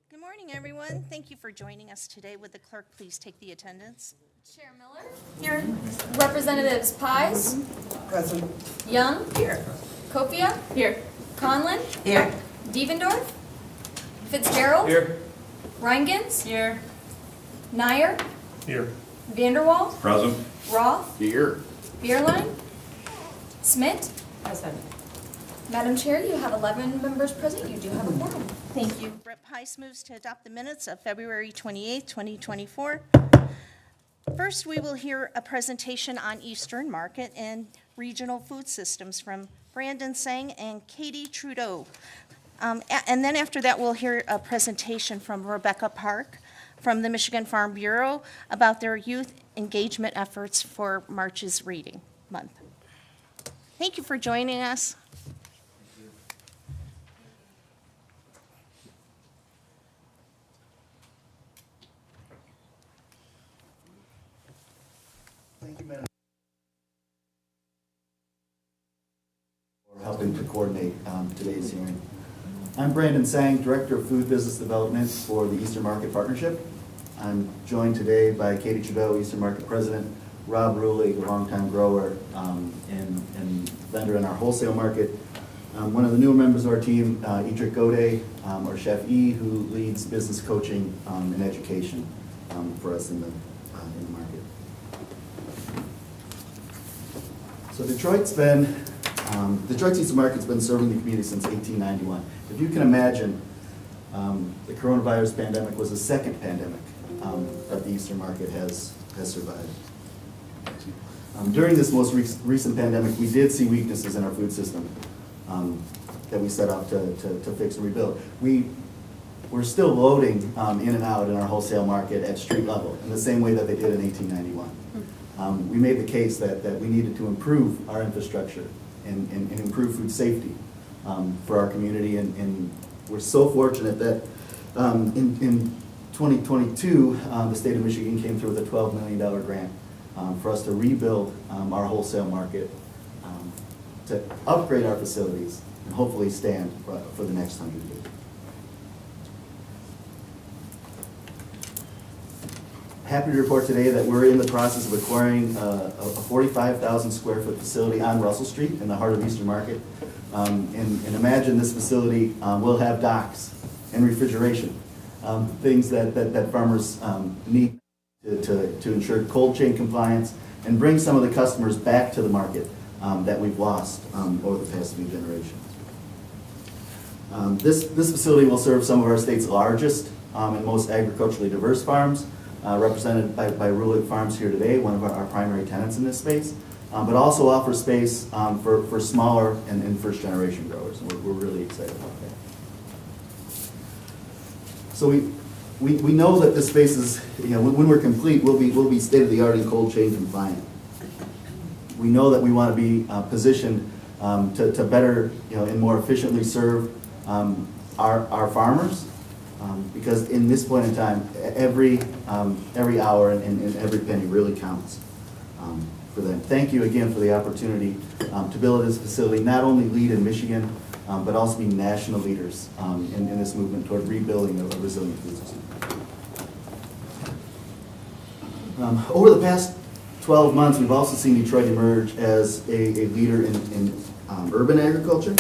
Good morning, everyone. Thank you for joining us today. Would the clerk please take the attendance? Chair Miller. Here. Representatives Pies. Present. Young. Here. Copia. Here. Conlon. Here. Devendorf. Fitzgerald. Here. Reingans. Here. Nyer. Here. Vanderwall. Present. Roth. Here. Beerline. Smith. Present. Madam Chair, you have 11 members present. You do have a quorum. Thank you. Brett Pice moves to adopt the minutes of February 28, 2024. First, we will hear a presentation on Eastern Market and regional food systems from Brandon Seng and Katy Trudeau. And then after that, we'll hear a presentation from Rebecca Park from the Michigan Farm Bureau about their youth engagement efforts for March's Reading Month. Thank you for joining us. Thank you, Madam, for helping to coordinate today's hearing. I'm Brandon Seng, Director of Food Business Development for the Eastern Market Partnership. I'm joined today by Katy Trudeau, Eastern Market President, Rob Rulig, a longtime grower and vendor in our wholesale market. One of the newer members of our team, Idrik Gode, or Chef E, who leads business coaching and education for us in the market. So Detroit's Eastern Market's been serving the community since 1891. If you can imagine, the coronavirus pandemic was the second pandemic that the Eastern Market has survived. During this most recent pandemic, we did see weaknesses in our food system that we set out to fix and rebuild. We're still loading in and out in our wholesale market at street level in the same way that they did in 1891. We made the case that we needed to improve our infrastructure and improve food safety for our community, and we're so fortunate that in 2022, the state of Michigan came through with a $12 million grant for us to rebuild our wholesale market, to upgrade our facilities, and hopefully stand for the next 100 years. Happy to report today that we're in the process of acquiring a 45,000 square foot facility on Russell Street in the heart of Eastern Market. And imagine this facility will have docks and refrigeration, things that farmers need to ensure cold chain compliance and bring some of the customers back to the market that we've lost over the past few generations. This facility will serve some of our state's largest and most agriculturally diverse farms, represented by Rulig Farms here today, one of our primary tenants in this space, but also offer space for smaller and first generation growers, and we're really excited about that. So we know that this space is, when we're complete, we'll be state of the art and cold chain compliant. We know that we want to be positioned to better, and more efficiently serve our farmers. Because in this point in time, every hour and every penny really counts for them. Thank you again for the opportunity to build this facility, not only lead in Michigan, but also be national leaders in this movement toward rebuilding a resilient food system. Over the past 12 months, we've also seen Detroit emerge as a leader in urban agriculture.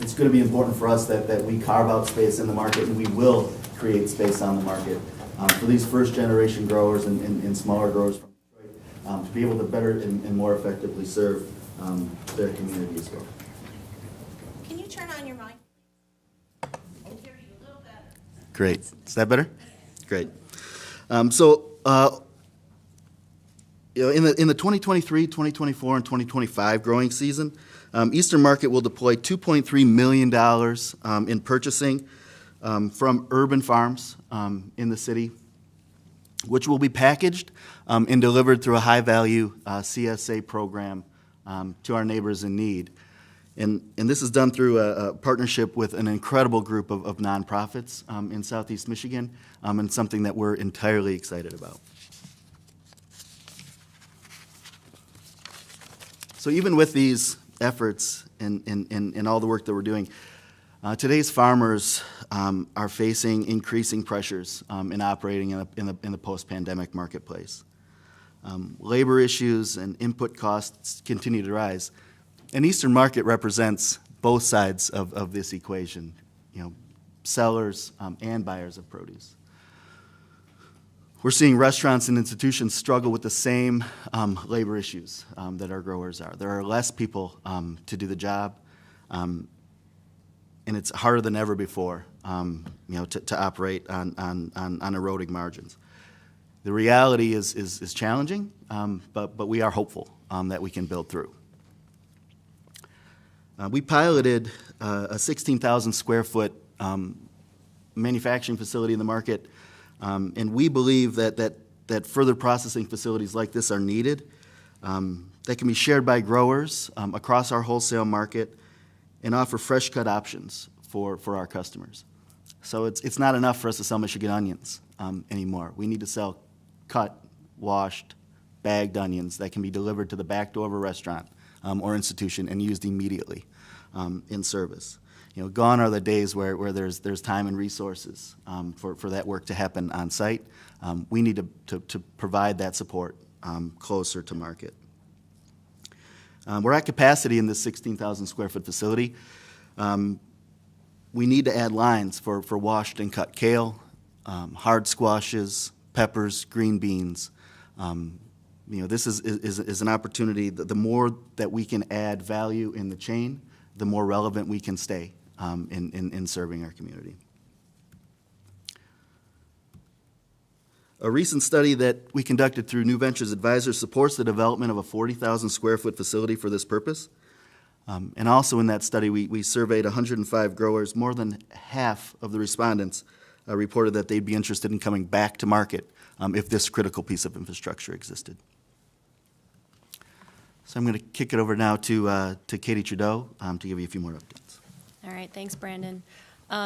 It's going to be important for us that we carve out space in the market, and we will create space on the market for these first generation growers and smaller growers from Detroit to be able to better and more effectively serve their community as well. Can you turn on your mic? I can hear you a little better. Great. Is that better? Great. In the 2023, 2024, and 2025 growing season, Eastern Market will deploy $2.3 million in purchasing from urban farms in the city, which will be packaged and delivered through a high-value CSA program to our neighbors in need. And this is done through a partnership with an incredible group of nonprofits in Southeast Michigan, and something that we're entirely excited about. So even with these efforts in all the work that we're doing. Today's farmers are facing increasing pressures in operating in the post-pandemic marketplace. Labor issues and input costs continue to rise. An Eastern market represents both sides of this equation, sellers and buyers of produce. We're seeing restaurants and institutions struggle with the same labor issues that our growers are. There are less people to do the job, and it's harder than ever before, to operate on eroding margins. The reality is challenging, but we are hopeful that we can build through. We piloted a 16,000 square foot manufacturing facility in the market, and we believe that further processing facilities like this are needed, that can be shared by growers across our wholesale market and offer fresh cut options for our customers. So it's not enough for us to sell Michigan onions anymore. We need to sell cut, washed, bagged onions that can be delivered to the back door of a restaurant or institution and used immediately in service. Gone are the days where there's time and resources for that work to happen on site. We need to provide that support closer to market. We're at capacity in this 16,000 square foot facility. We need to add lines for washed and cut kale, hard squashes, peppers, green beans. This is an opportunity. The more that we can add value in the chain, the more relevant we can stay in serving our community. A recent study that we conducted through New Ventures Advisors supports the development of a 40,000 square foot facility for this purpose. And also in that study, we surveyed 105 growers. More than half of the respondents reported that they'd be interested in coming back to market if this critical piece of infrastructure existed. So I'm going to kick it over now to Katy Trudeau to give you a few more updates. All right, thanks, Brandon.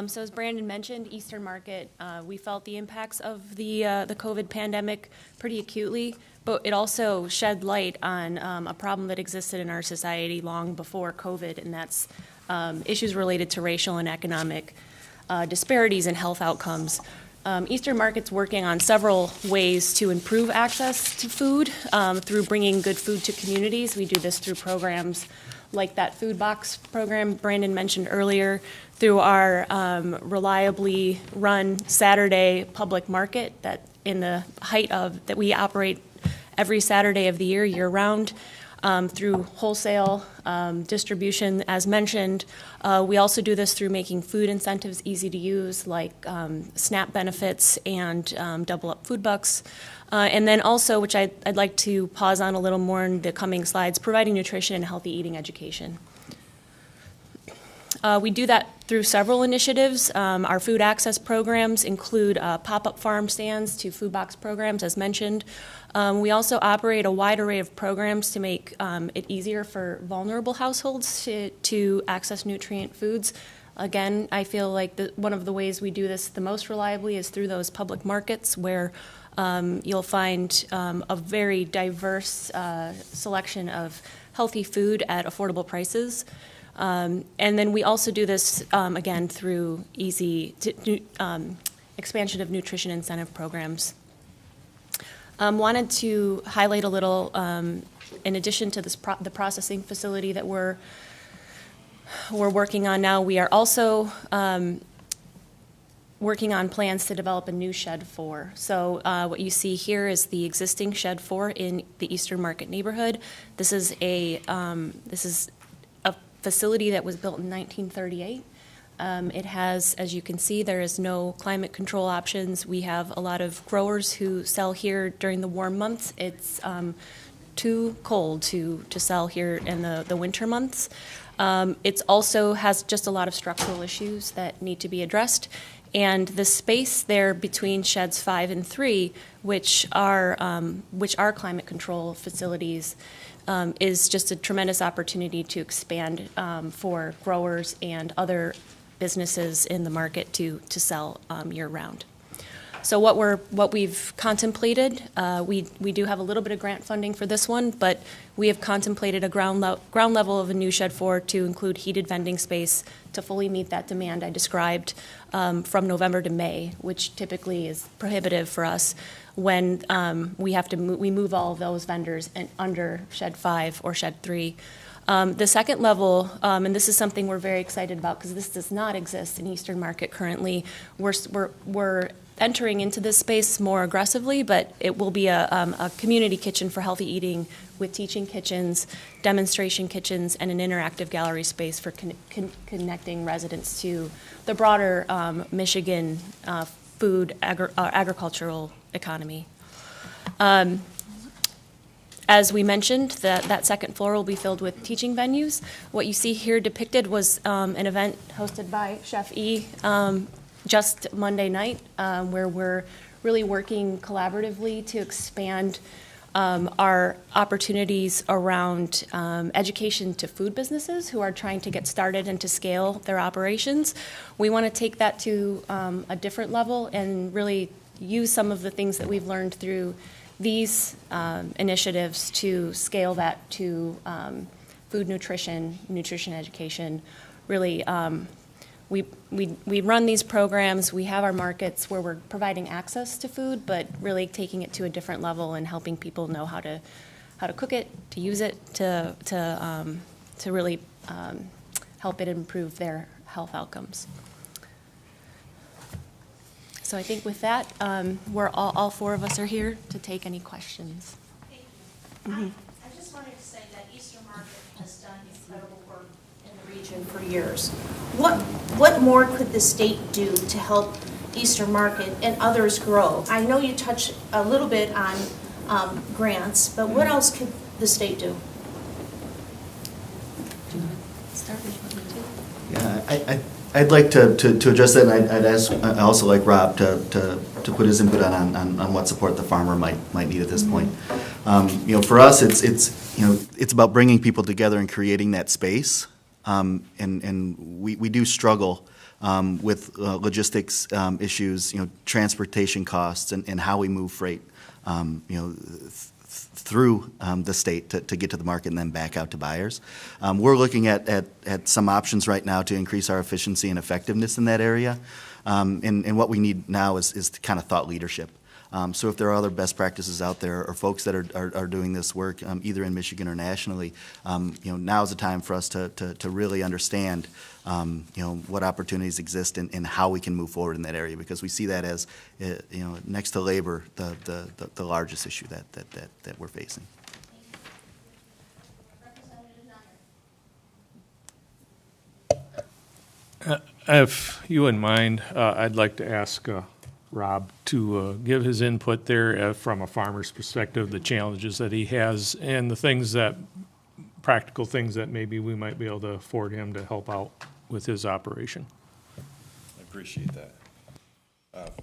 So as Brandon mentioned, Eastern Market, we felt the impacts of the COVID pandemic pretty acutely, but it also shed light on a problem that existed in our society long before COVID, and that's issues related to racial and economic disparities in health outcomes. Eastern Market's working on several ways to improve access to food through bringing good food to communities. We do this through programs like that food box program Brandon mentioned earlier, through our reliably run Saturday public market that in the height of that we operate every Saturday of the year round, through wholesale distribution as mentioned. We also do this through making food incentives easy to use, like SNAP benefits and double up food bucks. And then also, which I'd like to pause on a little more in the coming slides, providing nutrition and healthy eating education. We do that through several initiatives. Our food access programs include pop-up farm stands to food box programs, as mentioned. We also operate a wide array of programs to make it easier for vulnerable households to access nutrient foods. Again, I feel like one of the ways we do this the most reliably is through those public markets where you'll find a very diverse selection of healthy food at affordable prices. And then we also do this, again, through expansion of nutrition incentive programs. Wanted to highlight a little, in addition to the processing facility that we're working on now, we are also working on plans to develop a new Shed 4. So what you see here is the existing Shed 4 in the Eastern Market neighborhood. This is a facility that was built in 1938. It has, as you can see, there is no climate control options. We have a lot of growers who sell here during the warm months. It's too cold to sell here in the winter months. It also has just a lot of structural issues that need to be addressed. And the space there between sheds 5 and 3, which are climate control facilities, is just a tremendous opportunity to expand for growers and other businesses in the market to sell year-round. So what we've contemplated, we do have a little bit of grant funding for this one, but we have contemplated a ground level of a new Shed 4 to include heated vending space to fully meet that demand I described from November to May, which typically is prohibitive for us when we move all of those vendors under Shed 5 or Shed 3. The second level, and this is something we're very excited about because this does not exist in Eastern Market currently. We're entering into this space more aggressively, but it will be a community kitchen for healthy eating with teaching kitchens, demonstration kitchens, and an interactive gallery space for connecting residents to the broader Michigan food agricultural economy. As we mentioned, that second floor will be filled with teaching venues. What you see here depicted was an event hosted by Chef E just Monday night, where we're really working collaboratively to expand our opportunities around education to food businesses who are trying to get started and to scale their operations. We want to take that to a different level and really use some of the things that we've learned through these initiatives to scale that to food nutrition education. Really, we run these programs, we have our markets where we're providing access to food, but really taking it to a different level and helping people know how to cook it, to use it, to really help it improve their health outcomes. So I think with that, we're all four of us are here to take any questions. Thank you. I just wanted to say that Eastern Market has done incredible work in the region for years. What more could the state do to help Eastern Market and others grow? I know you touched a little bit on grants, but what else could the state do? Do you want to start with Yeah, I'd like to address that, and I'd also like Rob to put his input on what support the farmer might need at this point. For us, it's about bringing people together and creating that space, and we do struggle with logistics issues, transportation costs, and how we move freight, through the state to get to the market and then back out to buyers. We're looking at some options right now to increase our efficiency and effectiveness in that area. And what we need now is kind of thought leadership. So if there are other best practices out there or folks that are doing this work, either in Michigan or nationally, now is the time for us to really understand what opportunities exist and how we can move forward in that area, because we see that as next to labor the largest issue that we're facing. If you wouldn't mind, I'd like to ask Rob to give his input there from a farmer's perspective, the challenges that he has and the practical things that maybe we might be able to afford him to help out with his operation. I appreciate that.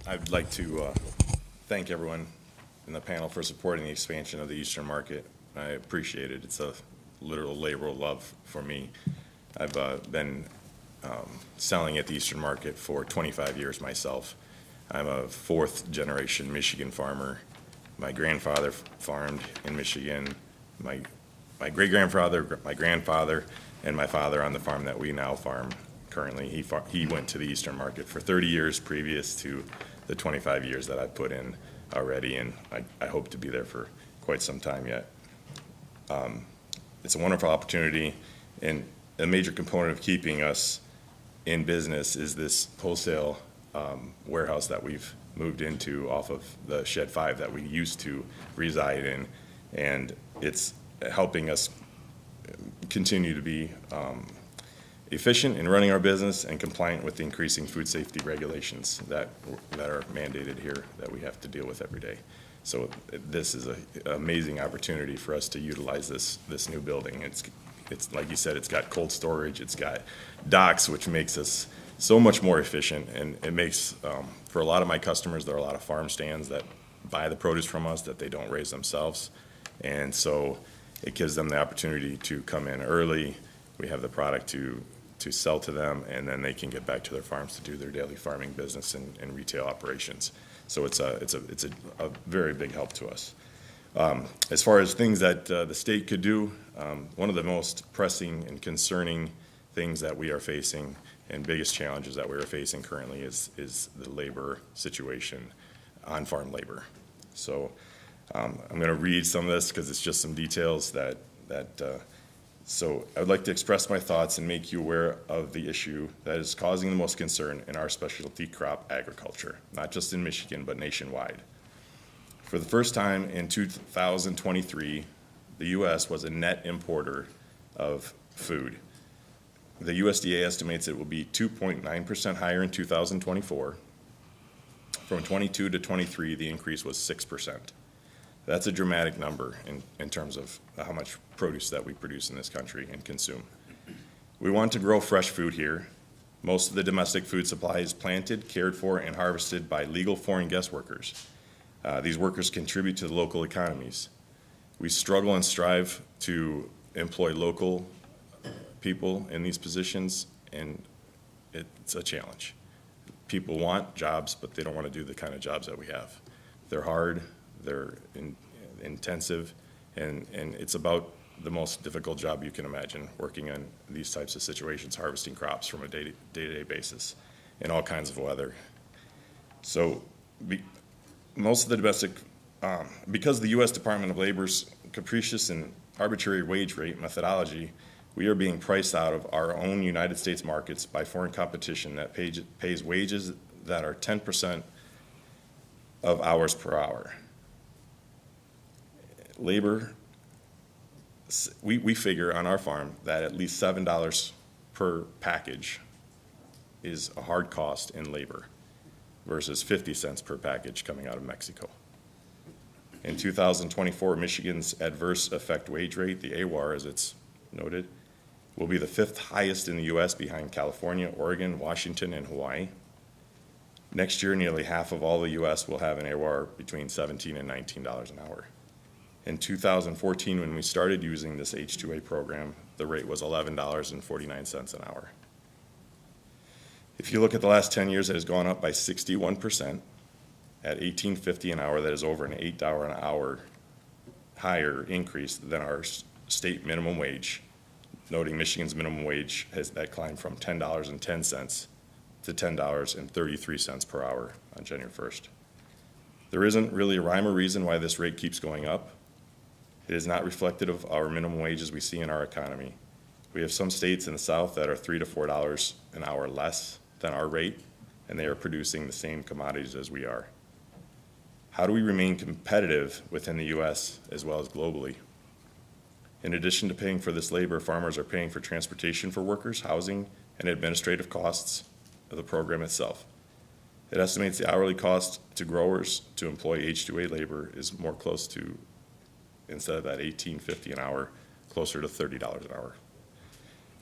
I'd like to thank everyone in the panel for supporting the expansion of the Eastern Market. I appreciate it. It's a literal labor of love for me. I've been selling at the Eastern Market for 25 years myself. I'm a fourth generation Michigan farmer. My grandfather farmed in Michigan. My great-grandfather, my grandfather, and my father on the farm that we now farm currently. He went to the Eastern Market for 30 years previous to the 25 years that I've put in already, and I hope to be there for quite some time yet. It's a wonderful opportunity, and a major component of keeping us in business is this wholesale warehouse that we've moved into off of the Shed 5 that we used to reside in, and it's helping us continue to be efficient in running our business and compliant with the increasing food safety regulations that are mandated here that we have to deal with every day. So this is an amazing opportunity for us to utilize this new building. It's like you said, it's got cold storage, it's got docks, which makes us so much more efficient, and it makes, for a lot of my customers, there are a lot of farm stands that buy the produce from us that they don't raise themselves, and so it gives them the opportunity to come in early. We have the product to sell to them, and then they can get back to their farms to do their daily farming business and retail operations. So it's a very big help to us. As far as things that the state could do, one of the most pressing and concerning things that we are facing and biggest challenges that we are facing currently is the labor situation, on-farm labor. So I'm going to read some of this because it's just some details so I would like to express my thoughts and make you aware of the issue that is causing the most concern in our specialty crop agriculture, not just in Michigan, but nationwide. For the first time in 2023, the U.S. was a net importer of food. The USDA estimates it will be 2.9% higher in 2024. From 22 to 23, the increase was 6%. That's a dramatic number in terms of how much produce that we produce in this country and consume. We want to grow fresh food here. Most of the domestic food supply is planted, cared for, and harvested by legal foreign guest workers. These workers contribute to the local economies. We struggle and strive to employ local people in these positions, and it's a challenge. People want jobs, but they don't want to do the kind of jobs that we have. They're hard, they're intensive, and it's about the most difficult job you can imagine, working on these types of situations, harvesting crops from a day-to-day basis in all kinds of weather. So most of the domestic, because the U.S. Department of Labor's capricious and arbitrary wage rate methodology, we are being priced out of our own United States markets by foreign competition that pays wages that are 10% of hours per hour. Labor, we figure on our farm that at least $7 per package is a hard cost in labor versus 50 cents per package coming out of Mexico. In 2024, Michigan's adverse effect wage rate, the AWAR as it's noted, will be the 5th highest in the U.S. behind California, Oregon, Washington, and Hawaii. Next year, nearly half of all the U.S. will have an AWAR between $17 and $19 an hour. In 2014, when we started using this H-2A program, the rate was $11.49 an hour. If you look at the last 10 years, it has gone up by 61%. At $18.50 an hour, that is over an $8 an hour higher increase than our state minimum wage. Noting Michigan's minimum wage has that climbed from $10.10 to $10.33 per hour on January 1st. There isn't really a rhyme or reason why this rate keeps going up. It is not reflective of our minimum wages we see in our economy. We have some states in the South that are $3 to $4 an hour less than our rate, and they are producing the same commodities as we are. How do we remain competitive within the U.S. as well as globally? In addition to paying for this labor, farmers are paying for transportation for workers, housing, and administrative costs of the program itself. It estimates the hourly cost to growers to employ H-2A labor is more close to, instead of that $18.50 an hour, closer to $30 an hour.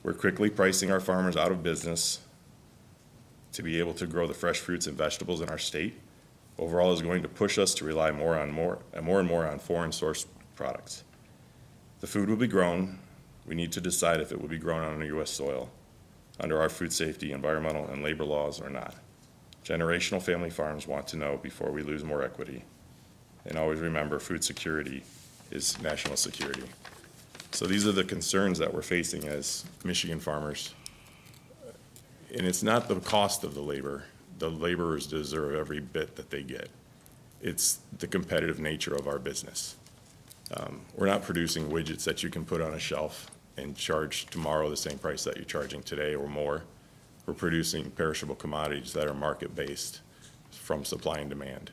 We're quickly pricing our farmers out of business to be able to grow the fresh fruits and vegetables in our state. Overall is going to push us to rely more and more on foreign sourced products. The food will be grown. We need to decide if it will be grown on U.S. soil under our food safety, environmental, and labor laws or not. Generational family farms want to know before we lose more equity. And always remember, food security is national security. So these are the concerns that we're facing as Michigan farmers. And it's not the cost of the labor. The laborers deserve every bit that they get. It's the competitive nature of our business. We're not producing widgets that you can put on a shelf and charge tomorrow the same price that you're charging today or more. We're producing perishable commodities that are market-based from supply and demand.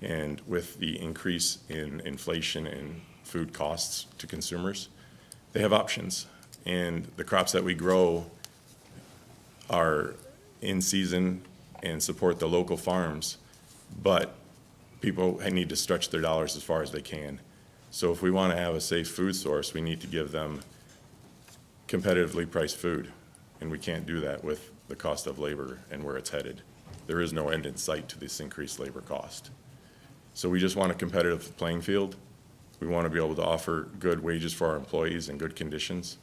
And with the increase in inflation and food costs to consumers, they have options. And the crops that we grow are in season and support the local farms, but people need to stretch their dollars as far as they can. So if we want to have a safe food source, we need to give them competitively priced food. And we can't do that with the cost of labor and where it's headed. There is no end in sight to this increased labor cost. So we just want a competitive playing field. We want to be able to offer good wages for our employees and good conditions,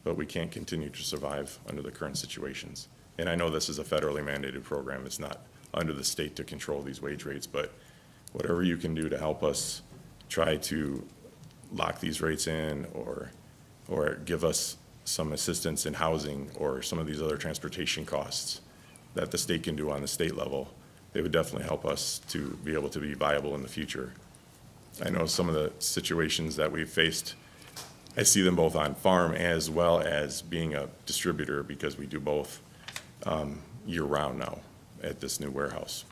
but we can't continue to survive under the current situations. And I know this is a federally mandated program. It's not under the state to control these wage rates, but whatever you can do to help us try to lock these rates in or give us some assistance in housing or some of these other transportation costs that the state can do on the state level, it would definitely help us to be able to be viable in the future. I know some of the situations that we've faced, I see them both on farm as well as being a distributor, because we do both year-round now at this new warehouse.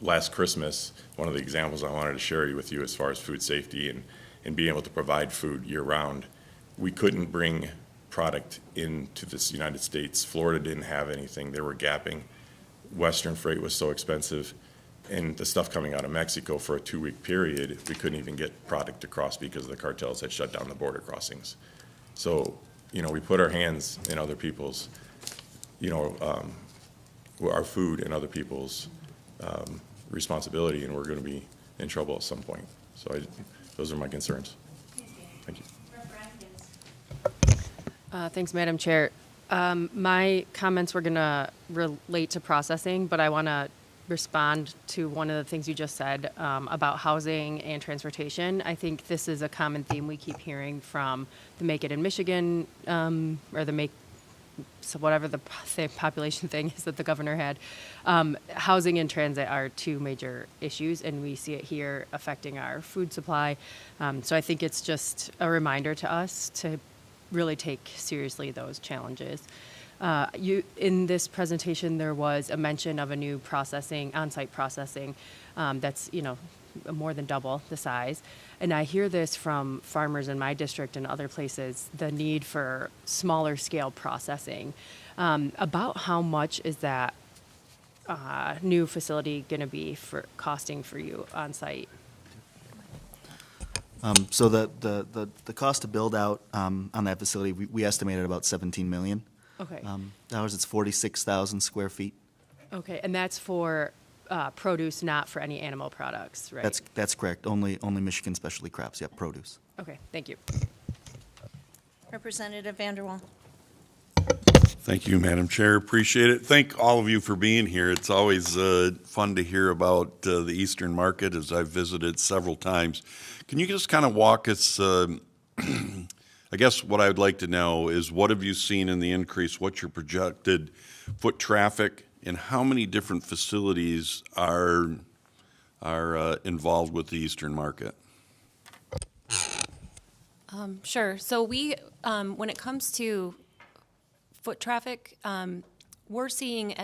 Last Christmas, one of the examples I wanted to share with you as far as food safety and being able to provide food year-round, we couldn't bring product into this United States. Florida didn't have anything. They were gapping. Western freight was so expensive. And the stuff coming out of Mexico for a 2-week period, we couldn't even get product across because the cartels had shut down the border crossings. So, we put our hands in other people's, our food in other people's responsibility, and we're going to be in trouble at some point. So those are my concerns. Thank you. Thanks, Madam Chair. My comments were going to relate to processing, but I want to respond to one of the things you just said about housing and transportation. I think this is a common theme we keep hearing from the Make It in Michigan, or the Make, so whatever the population thing is that the governor had. Housing and transit are two major issues, and we see it here affecting our food supply. So I think it's just a reminder to us to really take seriously those challenges. In this presentation, there was a mention of a new on-site processing that's, more than double the size. And I hear this from farmers in my district and other places, the need for smaller scale processing. About how much is that new facility going to be costing for you on site? So the cost to build out on that facility, we estimated about $17 million. Okay. Ours, it's 46,000 square feet. Okay, and that's for produce, not for any animal products, right? That's correct. Only Michigan specialty crops. Yep, produce. Okay, thank you. Representative Vanderwall. Thank you, Madam Chair. Appreciate it. Thank all of you for being here. It's always fun to hear about the Eastern Market, as I've visited several times. Can you just kind of walk us, I guess what I would like to know is, what have you seen in the increase? What's your projected foot traffic, and how many different facilities are involved with the Eastern Market? Sure. So we, when it comes to foot traffic, we're seeing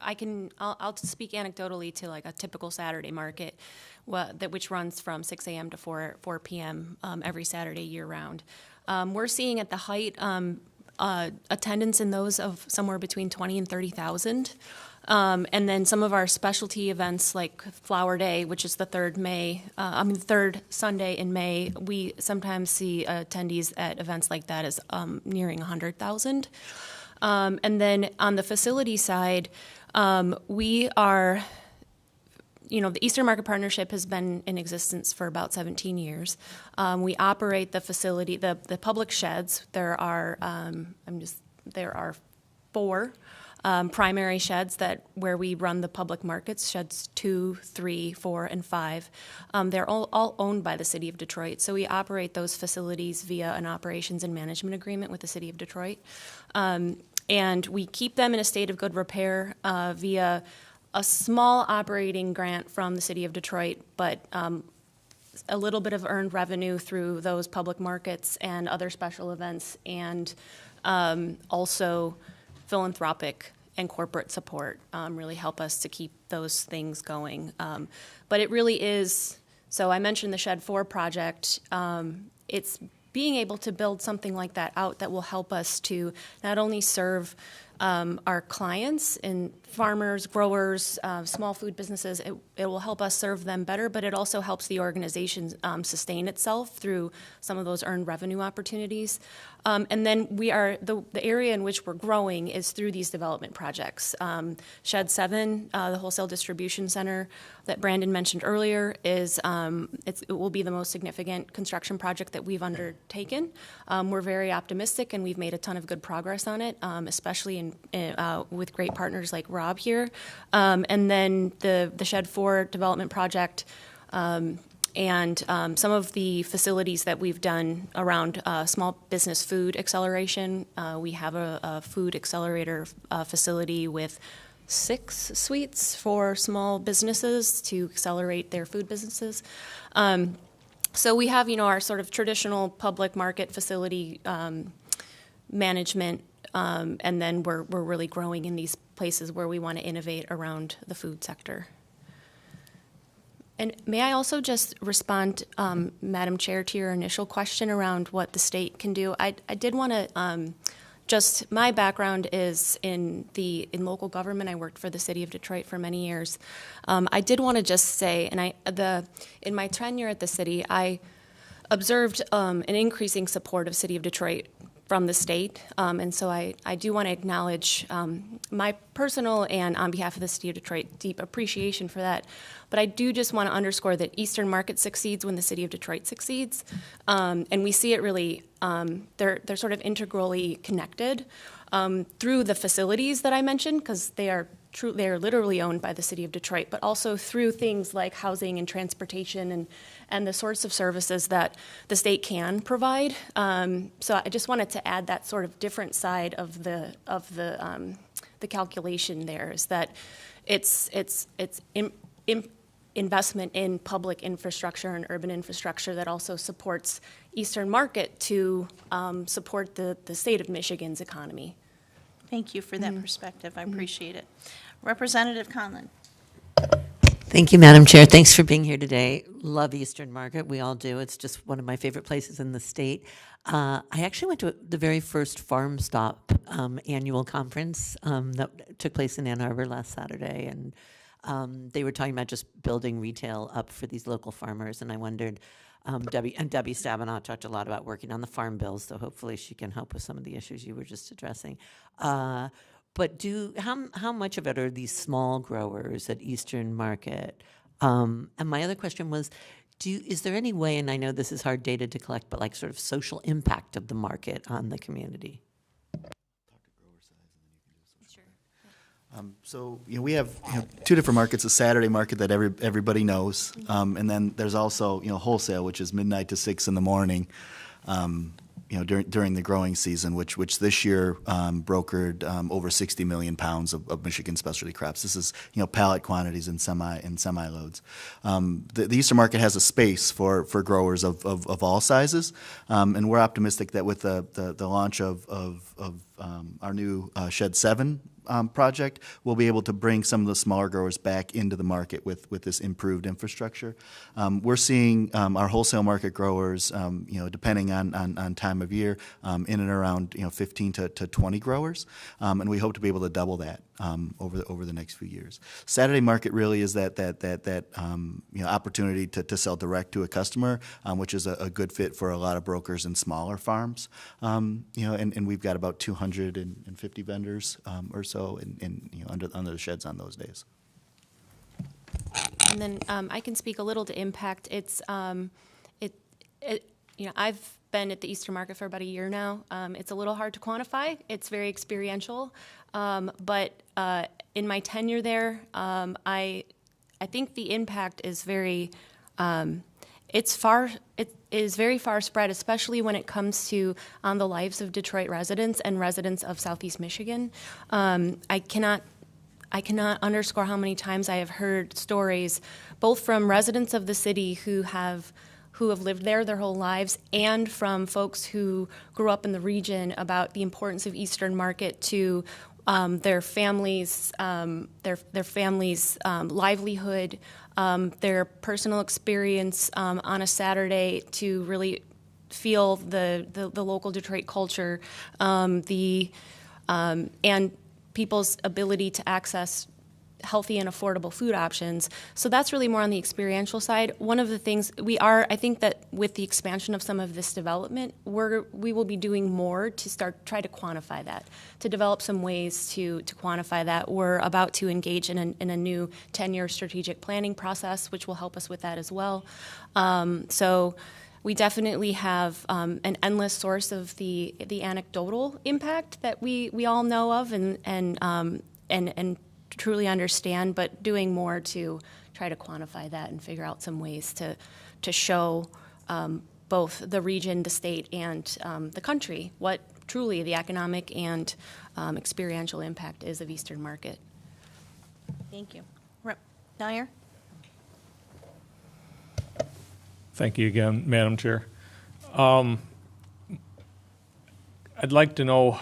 I'll speak anecdotally to like a typical Saturday market, which runs from 6 a.m. to 4 p.m. Every Saturday year round. We're seeing at the height attendance in those of somewhere between 20 and 30,000. And then some of our specialty events like Flower Day, which is the third Sunday in May, we sometimes see attendees at events like that as nearing 100,000. And then on the facility side, we are, the Eastern Market Partnership has been in existence for about 17 years. We operate the facility, the public sheds. There are 4 primary sheds where we run the public markets, sheds 2, 3, 4, and 5. They're all owned by the City of Detroit. So we operate those facilities via an operations and management agreement with the City of Detroit. And we keep them in a state of good repair via a small operating grant from the City of Detroit, but a little bit of earned revenue through those public markets and other special events, and also philanthropic and corporate support really help us to keep those things going. But it really is, so I mentioned the Shed 4 project. It's being able to build something like that out that will help us to not only serve our clients and farmers, growers, small food businesses, it will help us serve them better, but it also helps the organization sustain itself through some of those earned revenue opportunities. And then the area in which we're growing is through these development projects. Shed 7, the wholesale distribution center that Brandon mentioned earlier, it will be the most significant construction project that we've undertaken. We're very optimistic, and we've made a ton of good progress on it, especially in working with great partners like Rob here. And then the Shed 4 development project, and some of the facilities that we've done around small business food acceleration. We have a food accelerator facility with 6 suites for small businesses to accelerate their food businesses. So we have, our sort of traditional public market facility management, and then we're really growing in these places where we want to innovate around the food sector. And may I also just respond, Madam Chair, to your initial question around what the state can do? I did want to just, my background is in local government. I worked for the city of Detroit for many years. I did want to just say, and in my tenure at the city, I observed an increasing support of city of Detroit from the state, and so I do want to acknowledge my personal and on behalf of the city of Detroit deep appreciation for that. But I do just want to underscore that Eastern Market succeeds when the city of Detroit succeeds, and we see it really. They're sort of integrally connected through the facilities that I mentioned, because they are literally owned by the city of Detroit, but also through things like housing and transportation and the sorts of services that the state can provide. So I just wanted to add that sort of different side of the calculation there, is that it's investment in public infrastructure and urban infrastructure that also supports Eastern Market to support the state of Michigan's economy. Thank you for that perspective. I appreciate it. Representative Conlon. Thank you, Madam Chair. Thanks for being here today. Love Eastern Market. We all do. It's just one of my favorite places in the state. I actually went to the very first Farm Stop annual conference that took place in Ann Arbor last Saturday, and they were talking about just building retail up for these local farmers, and I wondered, Debbie Stabenow talked a lot about working on the farm bills, so hopefully she can help with some of the issues you were just addressing. But how much of it are these small growers at Eastern Market? And my other question was, is there any way, and I know this is hard data to collect, but like sort of social impact of the market on the community? So we have 2 different markets: a Saturday market that everybody knows, and then there's also wholesale, which is midnight to 6 in the morning, during the growing season, which this year brokered over 60 million pounds of Michigan specialty crops. This is pallet quantities in semi loads. The Eastern Market has a space for growers of all sizes, and we're optimistic that with the launch of our new Shed 7 project, we'll be able to bring some of the smaller growers back into the market with this improved infrastructure. We're seeing our wholesale market growers, depending on time of year, in and around 15 to 20 growers, and we hope to be able to double that over the next few years. Saturday market really is that opportunity to sell direct to a customer, which is a good fit for a lot of brokers and smaller farms. And we've got about 250 vendors or so under the sheds on those days. And then I can speak a little to impact. It's I've been at the Eastern Market for about a year now. It's a little hard to quantify. It's very experiential, but in my tenure there, I think the impact is very it is very far spread, especially when it comes to on the lives of Detroit residents and residents of Southeast Michigan. I cannot underscore how many times I have heard stories, both from residents of the city who have lived there their whole lives, and from folks who grew up in the region, about the importance of Eastern Market to their families' livelihood, their personal experience on a Saturday to really feel the local Detroit culture, and people's ability to access healthy and affordable food options. So that's really more on the experiential side. One of the things I think that with the expansion of some of this development, we will be doing more to try to quantify that, to develop some ways to quantify that. We're about to engage in a new 10-year strategic planning process, which will help us with that as well. So we definitely have an endless source of the anecdotal impact that we all know of and truly understand, but doing more to try to quantify that and figure out some ways to show both the region, the state, and the country what truly the economic and experiential impact is of Eastern Market. Thank you. Rep. Dyer? Thank you again, Madam Chair. I'd like to know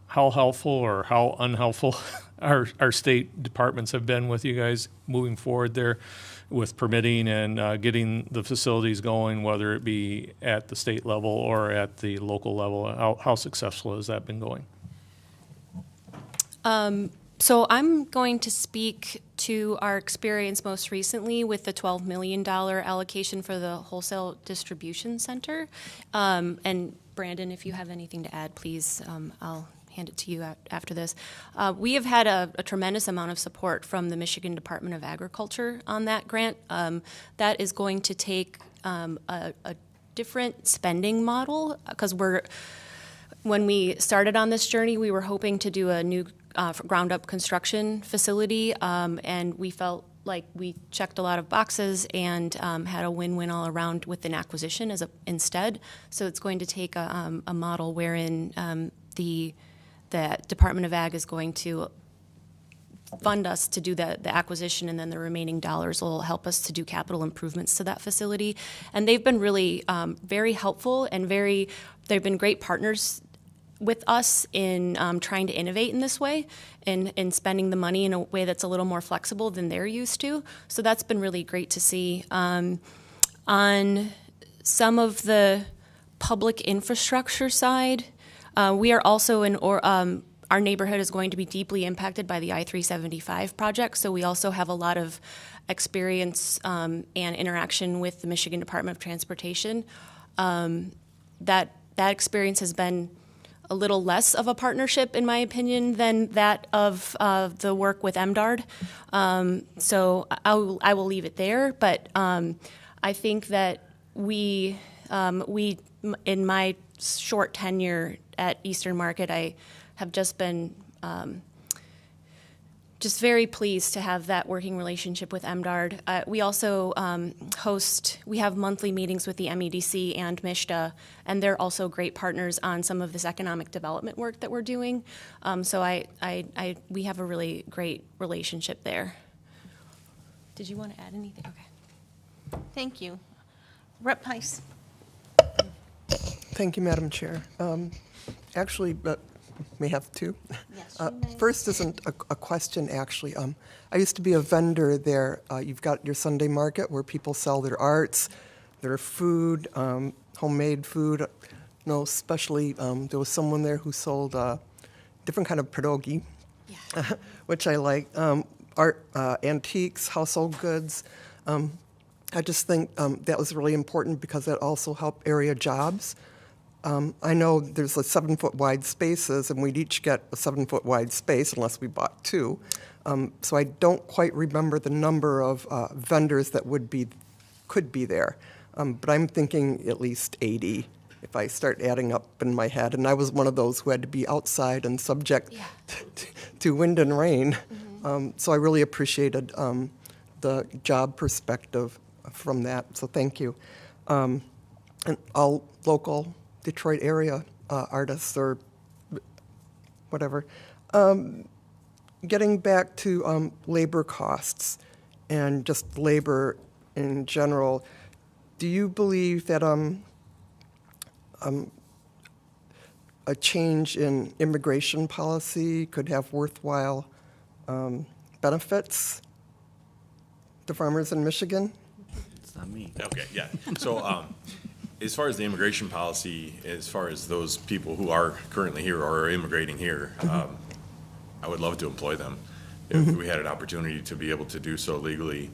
how helpful or how unhelpful our state departments have been with you guys moving forward there with permitting and getting the facilities going, whether it be at the state level or at the local level. How successful has that been going? So I'm going to speak to our experience most recently with the $12 million allocation for the Wholesale Distribution Center. And Brandon, if you have anything to add, please, I'll hand it to you after this. We have had a tremendous amount of support from the Michigan Department of Agriculture on that grant. That is going to take a different spending model, because when we started on this journey, we were hoping to do a new ground-up construction facility, and we felt like we checked a lot of boxes and had a win-win all around with an acquisition instead. So it's going to take a model wherein the Department of Ag is going to fund us to do the acquisition, and then the remaining dollars will help us to do capital improvements to that facility. And they've been really very helpful and they've been great partners with us in trying to innovate in this way and in spending the money in a way that's a little more flexible than they're used to. So that's been really great to see. On some of the public infrastructure side, we are also our neighborhood is going to be deeply impacted by the I-375 project, so we also have a lot of experience and interaction with the Michigan Department of Transportation. That experience has been a little less of a partnership, in my opinion, than that of the work with MDARD. So I will leave it there, but I think that we in my short tenure at Eastern Market, I have just been just very pleased to have that working relationship with MDARD. We also we have monthly meetings with the MEDC and MISHDA, and they're also great partners on some of this economic development work that we're doing. So we have a really great relationship there. Did you want to add anything? Okay. Thank you. Rep. Heiss? Thank you, Madam Chair. Actually, may have two. Yes, you may. First isn't a question, actually. I used to be a vendor there. You've got your Sunday market where people sell their arts, their food, homemade food. Especially there was someone there who sold different kind of pierogi, Yeah. which I like. Art, antiques, household goods. I just think that was really important because that also helped area jobs. I know there's 7-foot wide spaces, and we'd each get a 7-foot wide space unless we bought two. So I don't quite remember the number of vendors that could be there. But I'm thinking at least 80 if I start adding up in my head. And I was one of those who had to be outside and subject to wind and rain. Mm-hmm. So I really appreciated the job perspective from that. So thank you. And all local Detroit area artists or whatever. Getting back to labor costs and just labor in general, do you believe that a change in immigration policy could have worthwhile benefits to farmers in Michigan? It's not me. Okay, yeah. So as far as the immigration policy, as far as those people who are currently here or are immigrating here, I would love to employ them. If we had an opportunity to be able to do so legally,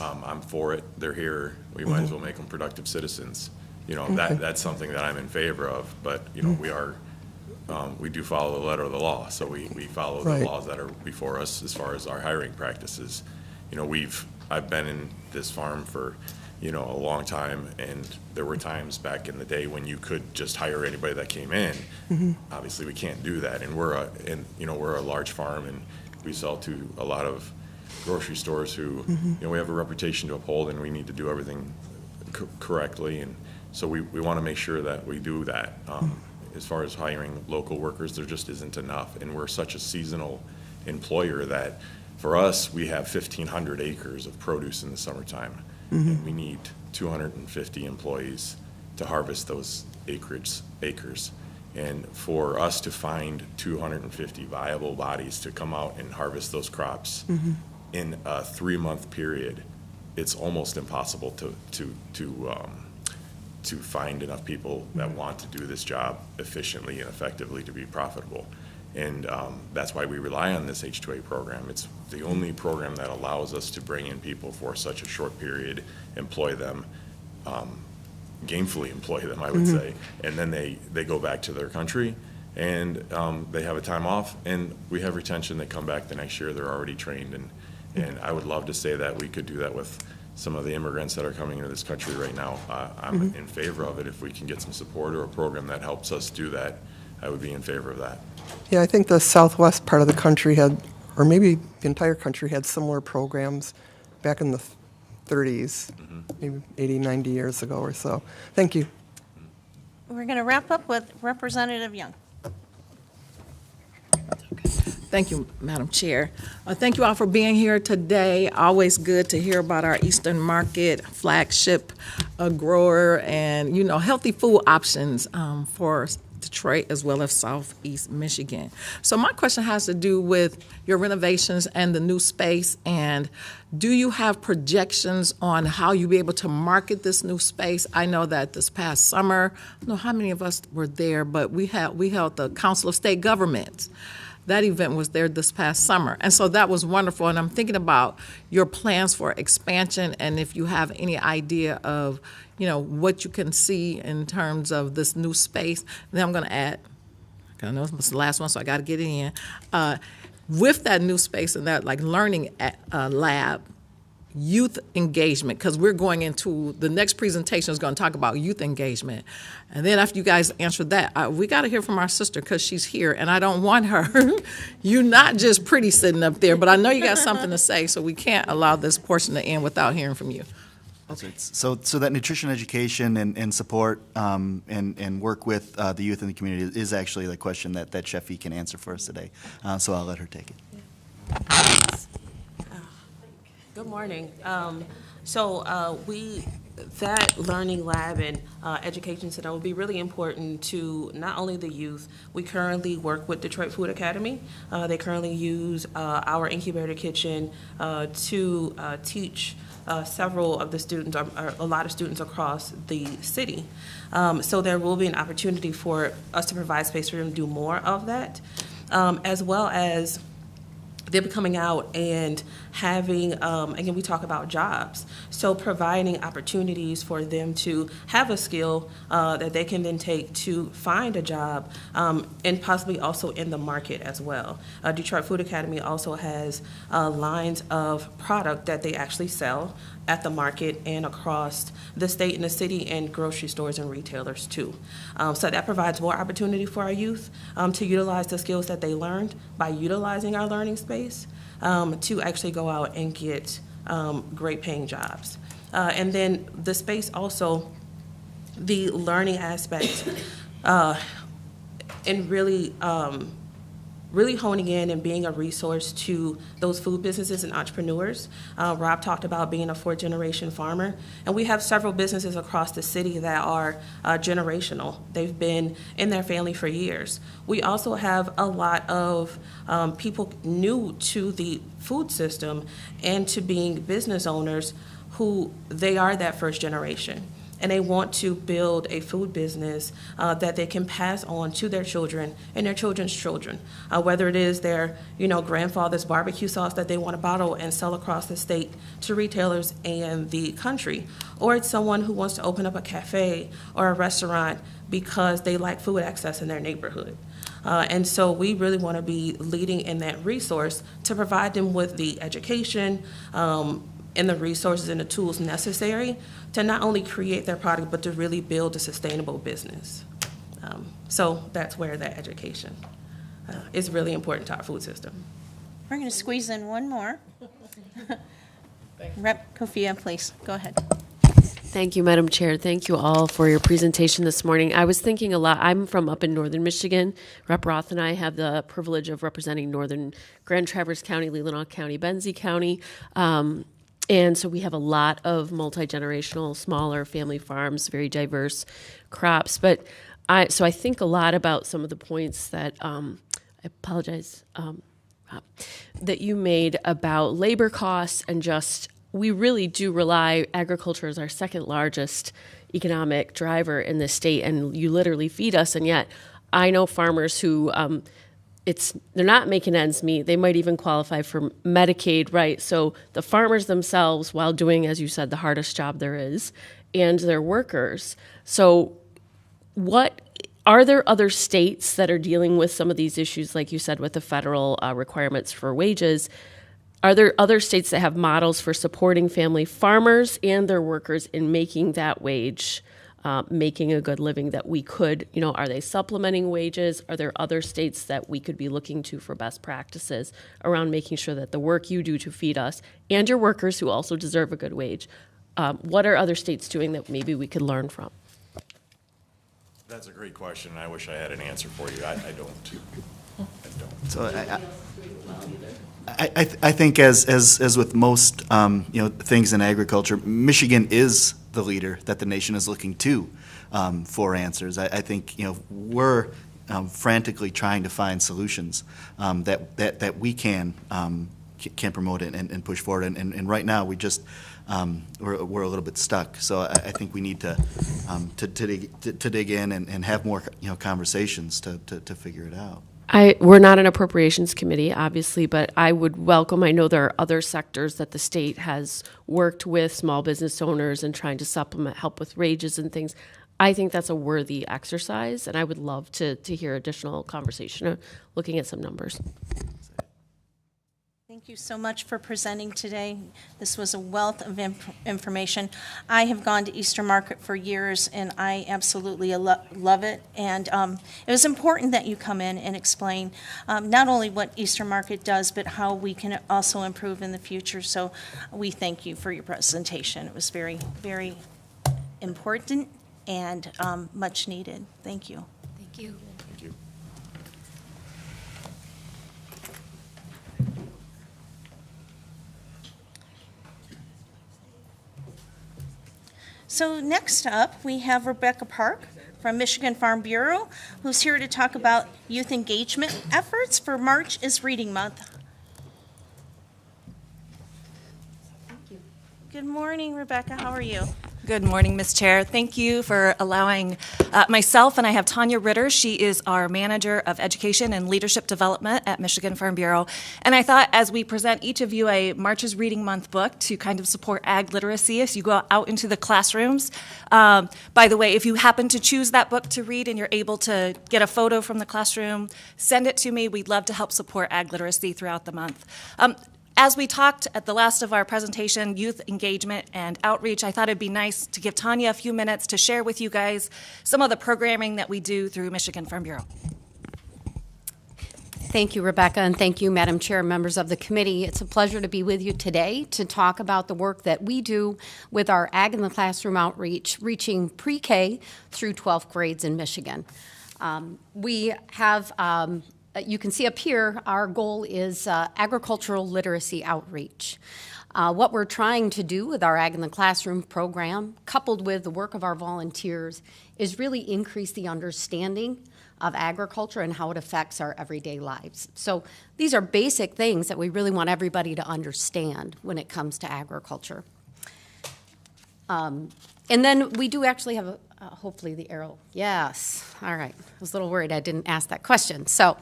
I'm for it. They're here. We might as well make them productive citizens. That's something that I'm in favor of. But, we do follow the letter of the law. So we follow the laws that are before us as far as our hiring practices. I've been in this farm for a long time, and there were times back in the day when you could just hire anybody that came in. Obviously, we can't do that, and we're a large farm, and we sell to a lot of grocery stores who, we have a reputation to uphold, and we need to do everything correctly, and so we want to make sure that we do that. As far as hiring local workers, there just isn't enough, and we're such a seasonal employer that for us, we have 1,500 acres of produce in the summertime. And we need 250 employees to harvest those acres. And for us to find 250 viable bodies to come out and harvest those crops in a 3-month period, it's almost impossible to find enough people that want to do this job efficiently and effectively to be profitable. And that's why we rely on this H-2A program. It's the only program that allows us to bring in people for such a short period, employ them, gainfully employ them, I would say, and then they go back to their country, and they have a time off, and we have retention. They come back the next year, they're already trained, and I would love to say that we could do that with some of the immigrants that are coming into this country right now. I'm in favor of it. If we can get some support or a program that helps us do that, I would be in favor of that. Yeah, I think the southwest part of the country had, or maybe the entire country had similar programs back in the 30s, maybe 80, 90 years ago or so. Thank you. We're going to wrap up with Representative Young. Thank you, Madam Chair. Thank you all for being here today. Always good to hear about our Eastern Market flagship grower and, healthy food options for Detroit as well as Southeast Michigan. So my question has to do with your renovations and the new space, and do you have projections on how you'll be able to market this new space? I know that this past summer, I don't know how many of us were there, but we held the Council of State Governments. That event was there this past summer, and so that was wonderful, and I'm thinking about your plans for expansion and if you have any idea of what you can see in terms of this new space. Then I'm going to add, I know it's the last one, so I got to get it in. With that new space and that learning lab, youth engagement, because we're going into the next presentation is going to talk about youth engagement. And then after you guys answer that, we got to hear from our sister because she's here, and I don't want her. You're not just pretty sitting up there, but I know you got something to say, so we can't allow this portion to end without hearing from you. Okay. So that nutrition education and support and work with the youth in the community is actually the question that Chef E can answer for us today. So I'll let her take it. Good morning. That learning lab and education center will be really important to not only the youth. We currently work with Detroit Food Academy. They currently use our incubator kitchen to teach several of the students, or a lot of students across the city. So there will be an opportunity for us to provide space for them to do more of that, as well as them coming out and having, again, we talk about jobs, so providing opportunities for them to have a skill that they can then take to find a job, and possibly also in the market as well. Detroit Food Academy also has lines of product that they actually sell at the market and across the state and the city, and grocery stores and retailers too. So that provides more opportunity for our youth to utilize the skills that they learned by utilizing our learning space to actually go out and get great paying jobs. And then the space also, the learning aspect, and really honing in and being a resource to those food businesses and entrepreneurs. Rob talked about being a 4th-generation farmer, and we have several businesses across the city that are generational. They've been in their family for years. We also have a lot of people new to the food system and to being business owners who they are that 1st generation. And they want to build a food business that they can pass on to their children and their children's children, whether it is their grandfather's barbecue sauce that they want to bottle and sell across the state to retailers and the country, or it's someone who wants to open up a cafe or a restaurant because they like food access in their neighborhood. And so we really want to be leading in that resource to provide them with the education and the resources and the tools necessary to not only create their product, but to really build a sustainable business. So that's where that education is really important to our food system. We're going to squeeze in one more. Rep. Kofia, please, go ahead. Thank you, Madam Chair. Thank you all for your presentation this morning. I was thinking a lot. I'm from up in northern Michigan. Rep. Roth and I have the privilege of representing northern Grand Traverse County, Leelanau County, Benzie County. And so we have a lot of multi-generational, smaller family farms, very diverse crops. But I think a lot about some of the points that, I apologize, that you made about labor costs and just, we really do rely, agriculture is our second largest economic driver in this state, and you literally feed us. And yet I know farmers who, they're not making ends meet. They might even qualify for Medicaid, right? So the farmers themselves, while doing, as you said, the hardest job there is, and their workers. So are there other states that are dealing with some of these issues, like you said, with the federal requirements for wages? Are there other states that have models for supporting family farmers and their workers in making that wage, making a good living that we could, are they supplementing wages? Are there other states that we could be looking to for best practices around making sure that the work you do to feed us and your workers who also deserve a good wage, what are other states doing that maybe we could learn from? That's a great question, and I wish I had an answer for you. I don't. So I think as with most things in agriculture, Michigan is the leader that the nation is looking to for answers. I think we're frantically trying to find solutions that we can promote it and push forward. And right now we just we're a little bit stuck. So I think we need to dig in and have more conversations to figure it out. We're not an appropriations committee, obviously, but I would welcome, I know there are other sectors that the state has worked with small business owners and trying to supplement, help with wages and things. I think that's a worthy exercise, and I would love to hear additional conversation looking at some numbers. Thank you so much for presenting today. This was a wealth of information. I have gone to Eastern Market for years, and I absolutely love it. And it was important that you come in and explain not only what Eastern Market does, but how we can also improve in the future. So we thank you for your presentation. It was very, very important and much needed. Thank you. Thank you. Thank you. So next up, we have Rebecca Park from Michigan Farm Bureau, who's here to talk about youth engagement efforts for March is Reading Month. Thank you. Good morning, Rebecca. How are you? Good morning, Ms. Chair. Thank you for allowing myself, and I have Tanya Ritter. She is our Manager of Education and Leadership Development at Michigan Farm Bureau. And I thought as we present each of you a March is Reading Month book to kind of support ag literacy as you go out into the classrooms. By the way, if you happen to choose that book to read and you're able to get a photo from the classroom, send it to me. We'd love to help support ag literacy throughout the month. As we talked at the last of our presentation, youth engagement and outreach, I thought it'd be nice to give Tanya a few minutes to share with you guys some of the programming that we do through Michigan Farm Bureau. Thank you, Rebecca, and thank you, Madam Chair, members of the committee. It's a pleasure to be with you today to talk about the work that we do with our Ag in the Classroom outreach, reaching pre-K through 12th grades in Michigan. We have you can see up here, our goal is agricultural literacy outreach. What we're trying to do with our Ag in the Classroom program, coupled with the work of our volunteers, is really increase the understanding of agriculture and how it affects our everyday lives. So these are basic things that we really want everybody to understand when it comes to agriculture. And then we do actually have hopefully the arrow. Yes. All right. I was a little worried I didn't ask that question. So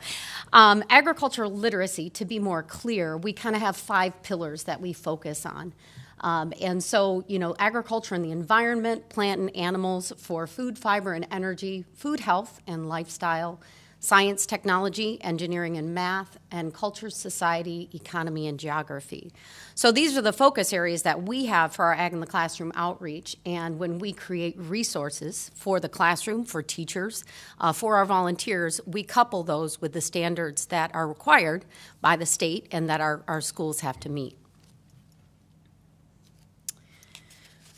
agricultural literacy, to be more clear, we kind of have 5 pillars that we focus on. And so, agriculture and the environment, plant and animals for food, fiber, and energy, food health and lifestyle, science, technology, engineering and math, and culture, society, economy, and geography. So these are the focus areas that we have for our Ag in the Classroom outreach. And when we create resources for the classroom, for teachers, for our volunteers, we couple those with the standards that are required by the state and that our schools have to meet.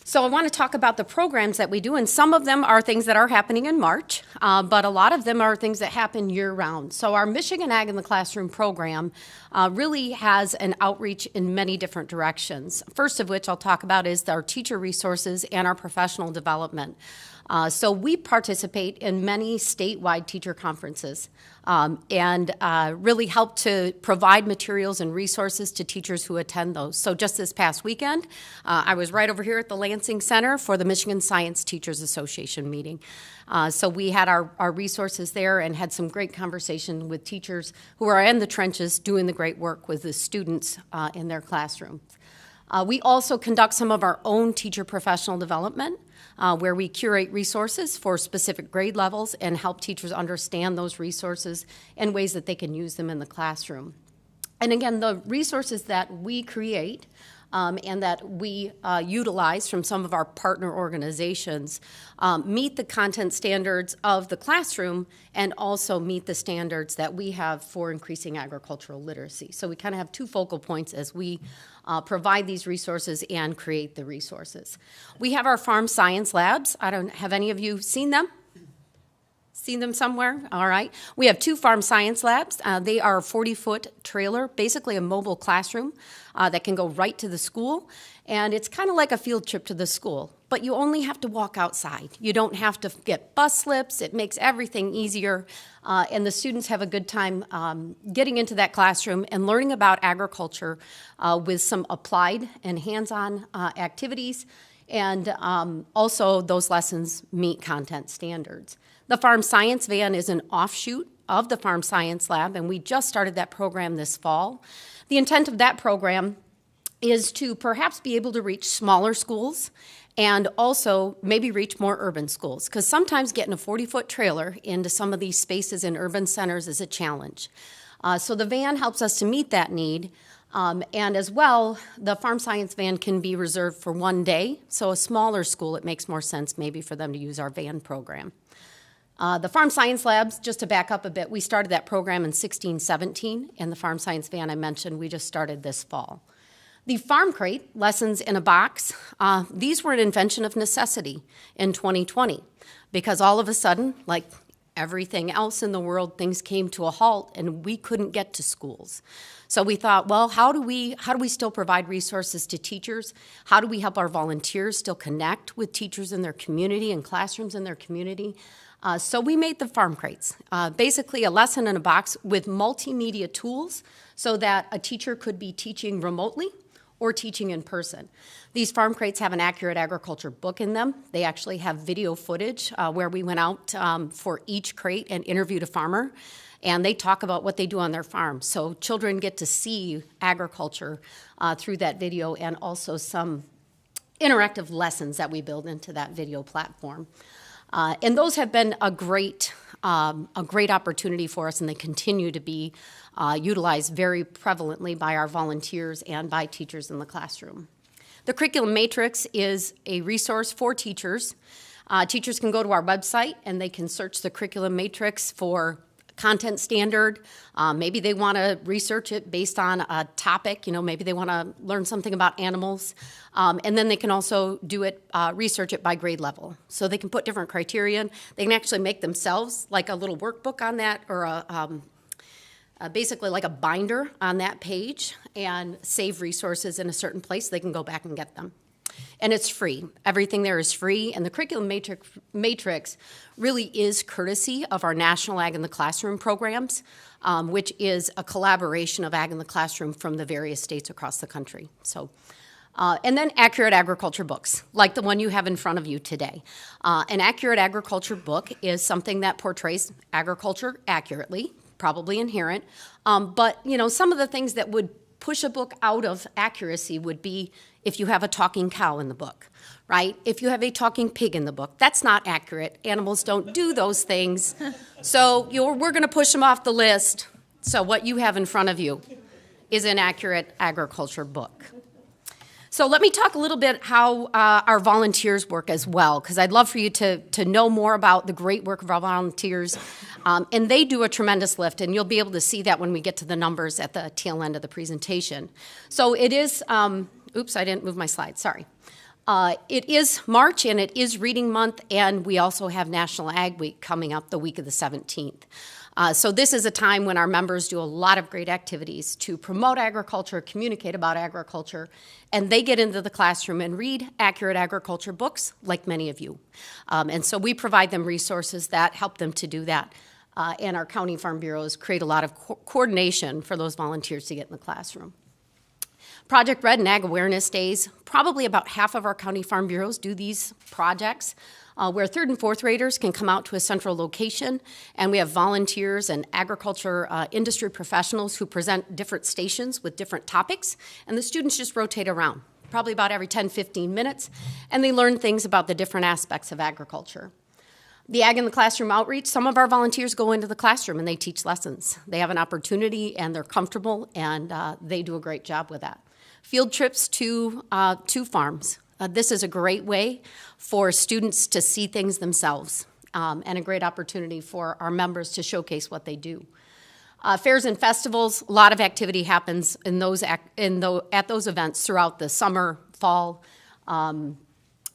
So I want to talk about the programs that we do, and some of them are things that are happening in March, but a lot of them are things that happen year-round. So our Michigan Ag in the Classroom program really has an outreach in many different directions. First of which I'll talk about is our teacher resources and our professional development. So we participate in many statewide teacher conferences and really help to provide materials and resources to teachers who attend those. So just this past weekend, I was right over here at the Lansing Center for the Michigan Science Teachers Association meeting. So we had our resources there and had some great conversation with teachers who are in the trenches doing the great work with the students in their classrooms. We also conduct some of our own teacher professional development, where we curate resources for specific grade levels and help teachers understand those resources and ways that they can use them in the classroom. And again, the resources that we create and that we utilize from some of our partner organizations meet the content standards of the classroom and also meet the standards that we have for increasing agricultural literacy. So we kind of have two focal points as we provide these resources and create the resources. We have our farm science labs. Have any of you seen them? Seen them somewhere? All right. We have two farm science labs. They are a 40-foot trailer, basically a mobile classroom that can go right to the school. And it's kind of like a field trip to the school, but you only have to walk outside. You don't have to get bus slips. It makes everything easier. And the students have a good time getting into that classroom and learning about agriculture with some applied and hands-on activities. And also those lessons meet content standards. The Farm Science Van is an offshoot of the Farm Science Lab, and we just started that program this fall. The intent of that program is to perhaps be able to reach smaller schools and also maybe reach more urban schools, because sometimes getting a 40-foot trailer into some of these spaces in urban centers is a challenge. So the van helps us to meet that need. And as well, the Farm Science Van can be reserved for one day. So a smaller school, it makes more sense maybe for them to use our van program. The Farm Science Labs, just to back up a bit, we started that program in 16-17, and the Farm Science Van I mentioned, we just started this fall. The Farm Crate, Lessons in a Box, these were an invention of necessity in 2020, because all of a sudden, like everything else in the world, things came to a halt and we couldn't get to schools. So we thought, well, how do we still provide resources to teachers? How do we help our volunteers still connect with teachers in their community and classrooms in their community? So we made the Farm Crates, basically a lesson in a box with multimedia tools so that a teacher could be teaching remotely or teaching in person. These Farm Crates have an accurate agriculture book in them. They actually have video footage where we went out for each crate and interviewed a farmer, and they talk about what they do on their farm. So children get to see agriculture through that video, and also some interactive lessons that we build into that video platform. And those have been a great opportunity for us, and they continue to be utilized very prevalently by our volunteers and by teachers in the classroom. The Curriculum Matrix is a resource for teachers. Teachers can go to our website and they can search the Curriculum Matrix for content standard. Maybe they want to research it based on a topic. Maybe they want to learn something about animals. And then they can also do it, research it by grade level. So they can put different criteria. They can actually make themselves like a little workbook on that, or basically like a binder on that page, and save resources in a certain place. They can go back and get them. And it's free. Everything there is free. And the Curriculum Matrix really is courtesy of our National Ag in the Classroom programs, which is a collaboration of Ag in the Classroom from the various states across the country. So, and then accurate agriculture books, like the one you have in front of you today. An accurate agriculture book is something that portrays agriculture accurately, probably inherent, but some of the things that would push a book out of accuracy would be if you have a talking cow in the book, right? If you have a talking pig in the book, that's not accurate. Animals don't do those things. So we're going to push them off the list. So what you have in front of you is an accurate agriculture book. So let me talk a little bit how our volunteers work as well, because I'd love for you to know more about the great work of our volunteers. And they do a tremendous lift, and you'll be able to see that when we get to the numbers at the tail end of the presentation. So it is, oops, I didn't move my slide, sorry. It is March, and it is Reading Month, and we also have National Ag Week coming up the week of the 17th. So this is a time when our members do a lot of great activities to promote agriculture, communicate about agriculture, and they get into the classroom and read accurate agriculture books like many of you. And so we provide them resources that help them to do that. And our county farm bureaus create a lot of coordination for those volunteers to get in the classroom. Project Red and Ag Awareness Days, probably about half of our county farm bureaus do these projects. Where 3rd and 4th graders can come out to a central location, and we have volunteers and agriculture industry professionals who present different stations with different topics, and the students just rotate around, probably about every 10-15 minutes, and they learn things about the different aspects of agriculture. The Ag in the Classroom outreach, some of our volunteers go into the classroom and they teach lessons. They have an opportunity and they're comfortable, and they do a great job with that. Field trips to farms. This is a great way for students to see those themselves, and a great opportunity for our members to showcase what they do. Fairs and festivals, a lot of activity happens at those events throughout the summer, fall,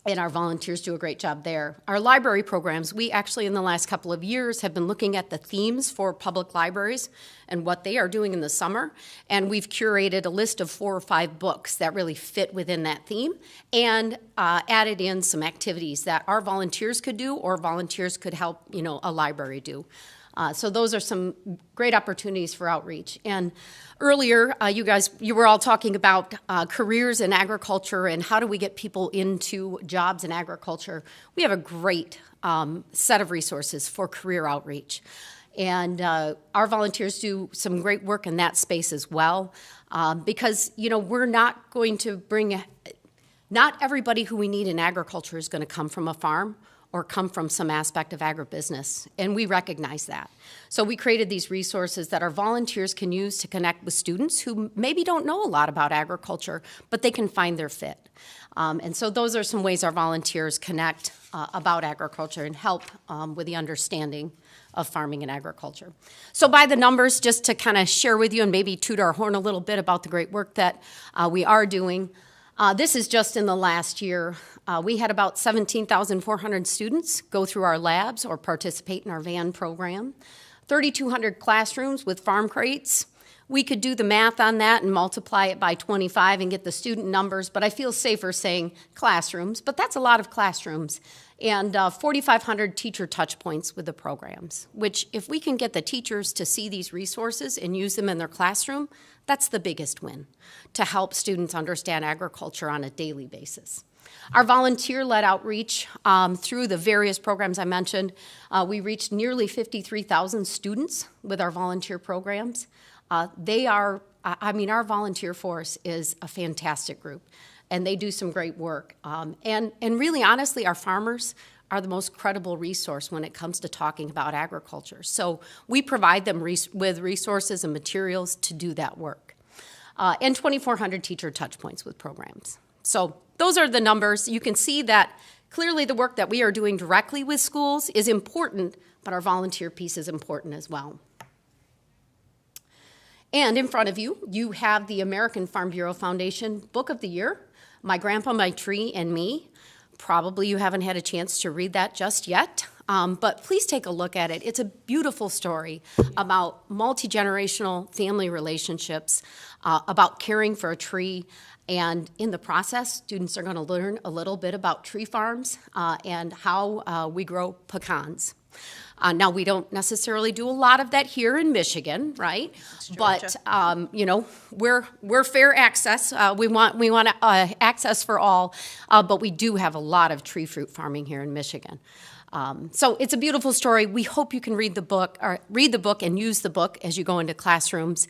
and our volunteers do a great job there. Our library programs, we actually in the last couple of years have been looking at the themes for public libraries and what they are doing in the summer, and we've curated a list of 4 or 5 books that really fit within that theme, and added in some activities that our volunteers could do or volunteers could help, a library do. So those are some great opportunities for outreach. And earlier, you were all talking about careers in agriculture and how do we get people into jobs in agriculture. We have a great set of resources for career outreach. And our volunteers do some great work in that space as well, because, we're not going to not everybody who we need in agriculture is going to come from a farm or come from some aspect of agribusiness, and we recognize that. So we created these resources that our volunteers can use to connect with students who maybe don't know a lot about agriculture, but they can find their fit. And so those are some ways our volunteers connect about agriculture and help with the understanding of farming and agriculture. So by the numbers, just to kind of share with you and maybe toot our horn a little bit about the great work that we are doing, this is just in the last year. We had about 17,400 students go through our labs or participate in our VAN program, 3,200 classrooms with farm crates. We could do the math on that and multiply it by 25 and get the student numbers, but I feel safer saying classrooms, but that's a lot of classrooms. And 4,500 teacher touch points with the programs, which if we can get the teachers to see these resources and use them in their classroom, that's the biggest win to help students understand agriculture on a daily basis. Our volunteer-led outreach through the various programs I mentioned, we reached nearly 53,000 students with our volunteer programs. Our volunteer force is a fantastic group, and they do some great work. And really, honestly, our farmers are the most credible resource when it comes to talking about agriculture. So we provide them with resources and materials to do that work. And 2,400 teacher touch points with programs. So those are the numbers. You can see that clearly the work that we are doing directly with schools is important, but our volunteer piece is important as well. And in front of you, you have the American Farm Bureau Foundation Book of the Year, My Grandpa, My Tree, and Me. Probably you haven't had a chance to read that just yet, but please take a look at it. It's a beautiful story about multi-generational family relationships, about caring for a tree, and in the process, students are going to learn a little bit about tree farms and how we grow pecans. Now, we don't necessarily do a lot of that here in Michigan, right? But we're fair access. We want access for all, but we do have a lot of tree fruit farming here in Michigan. So it's a beautiful story. We hope you can read the book and use the book as you go into classrooms.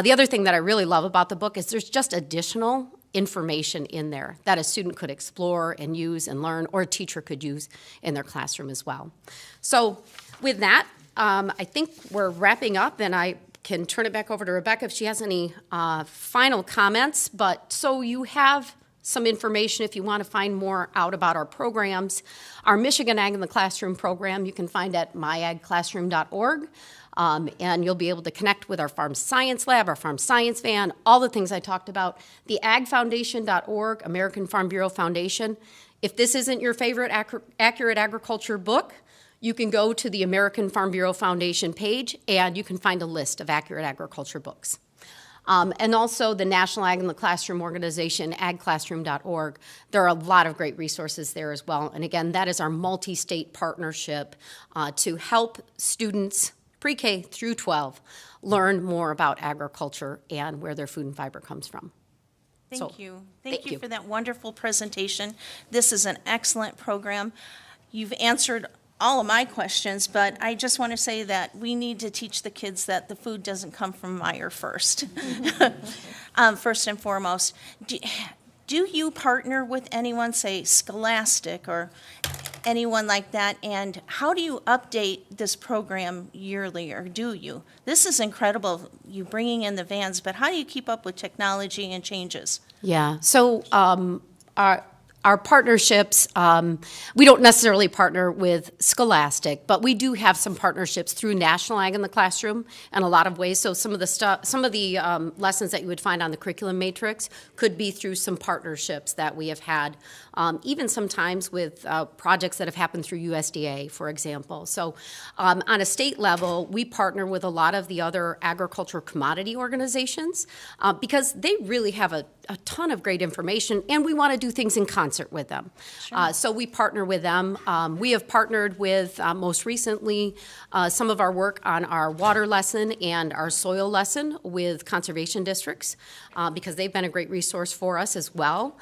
The other thing that I really love about the book is there's just additional information in there that a student could explore and use and learn, or a teacher could use in their classroom as well. So with that, I think we're wrapping up, and I can turn it back over to Rebecca if she has any final comments. But so you have some information if you want to find more out about our programs. Our Michigan Ag in the Classroom program you can find at myagclassroom.org. And you'll be able to connect with our Farm Science Lab, our Farm Science Van, all the things I talked about. The agfoundation.org, American Farm Bureau Foundation. If this isn't your favorite accurate agriculture book, you can go to the American Farm Bureau Foundation page, and you can find a list of accurate agriculture books. And also the National Ag in the Classroom organization, agclassroom.org. There are a lot of great resources there as well. And again, that is our multi-state partnership to help students pre-K through 12 learn more about agriculture and where their food and fiber comes from. Thank you. Thank you for that wonderful presentation. This is an excellent program. You've answered all of my questions, but I just want to say that we need to teach the kids that the food doesn't come from Meijer first. First and foremost. Do you partner with anyone, say Scholastic or anyone like that, and how do you update this program yearly, or do you? This is incredible, you bringing in the vans, but how do you keep up with technology and changes? Yeah, so our partnerships, we don't necessarily partner with Scholastic, but we do have some partnerships through National Ag in the Classroom in a lot of ways. So some of the lessons that you would find on the curriculum matrix could be through some partnerships that we have had, even sometimes with projects that have happened through USDA, for example. So on a state level, we partner with a lot of the other agricultural commodity organizations because they really have a ton of great information, and we want to do things in concert with them. Sure. So we partner with them. We have partnered with, most recently, some of our work on our water lesson and our soil lesson with conservation districts because they've been a great resource for us as well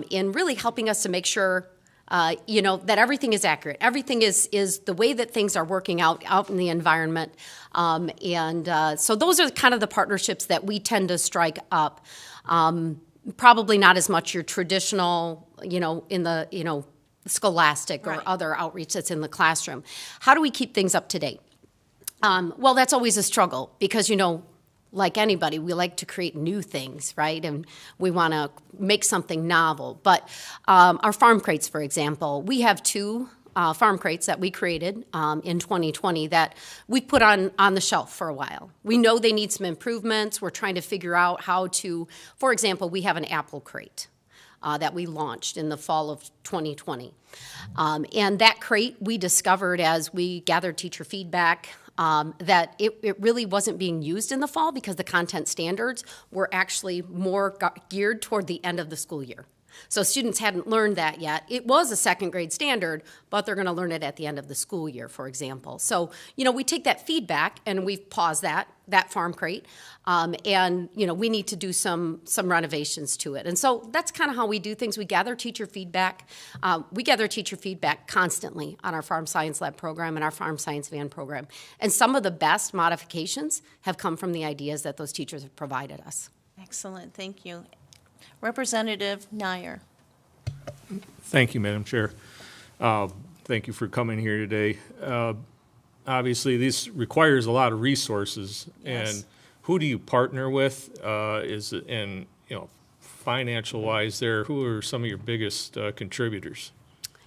in really helping us to make sure that everything is accurate. Everything is the way that things are working out in the environment. So those are kind of the partnerships that we tend to strike up. Probably not as much your traditional, in the, Scholastic or other outreach that's in the classroom. How do we keep things up to date? Well, that's always a struggle because, like anybody, we like to create new things, right? And we want to make something novel. But our farm crates, for example, we have two farm crates that we created in 2020 that we put on the shelf for a while. We know they need some improvements. We're trying to figure out how to, for example, we have an apple crate that we launched in the fall of 2020. And that crate we discovered as we gathered teacher feedback that it really wasn't being used in the fall because the content standards were actually more geared toward the end of the school year. So students hadn't learned that yet. It was a second grade standard, but they're going to learn it at the end of the school year, for example. So, we take that feedback and we've paused that farm crate, and, we need to do some renovations to it. And so that's kind of how we do things. We gather teacher feedback. We gather teacher feedback constantly on our Farm Science Lab program and our Farm Science Van program. And some of the best modifications have come from the ideas that those teachers have provided us. Excellent, thank you. Representative Nyer. Thank you, Madam Chair. Thank you for coming here today. Obviously, this requires a lot of resources, and who do you partner with? Financial wise, who are some of your biggest contributors?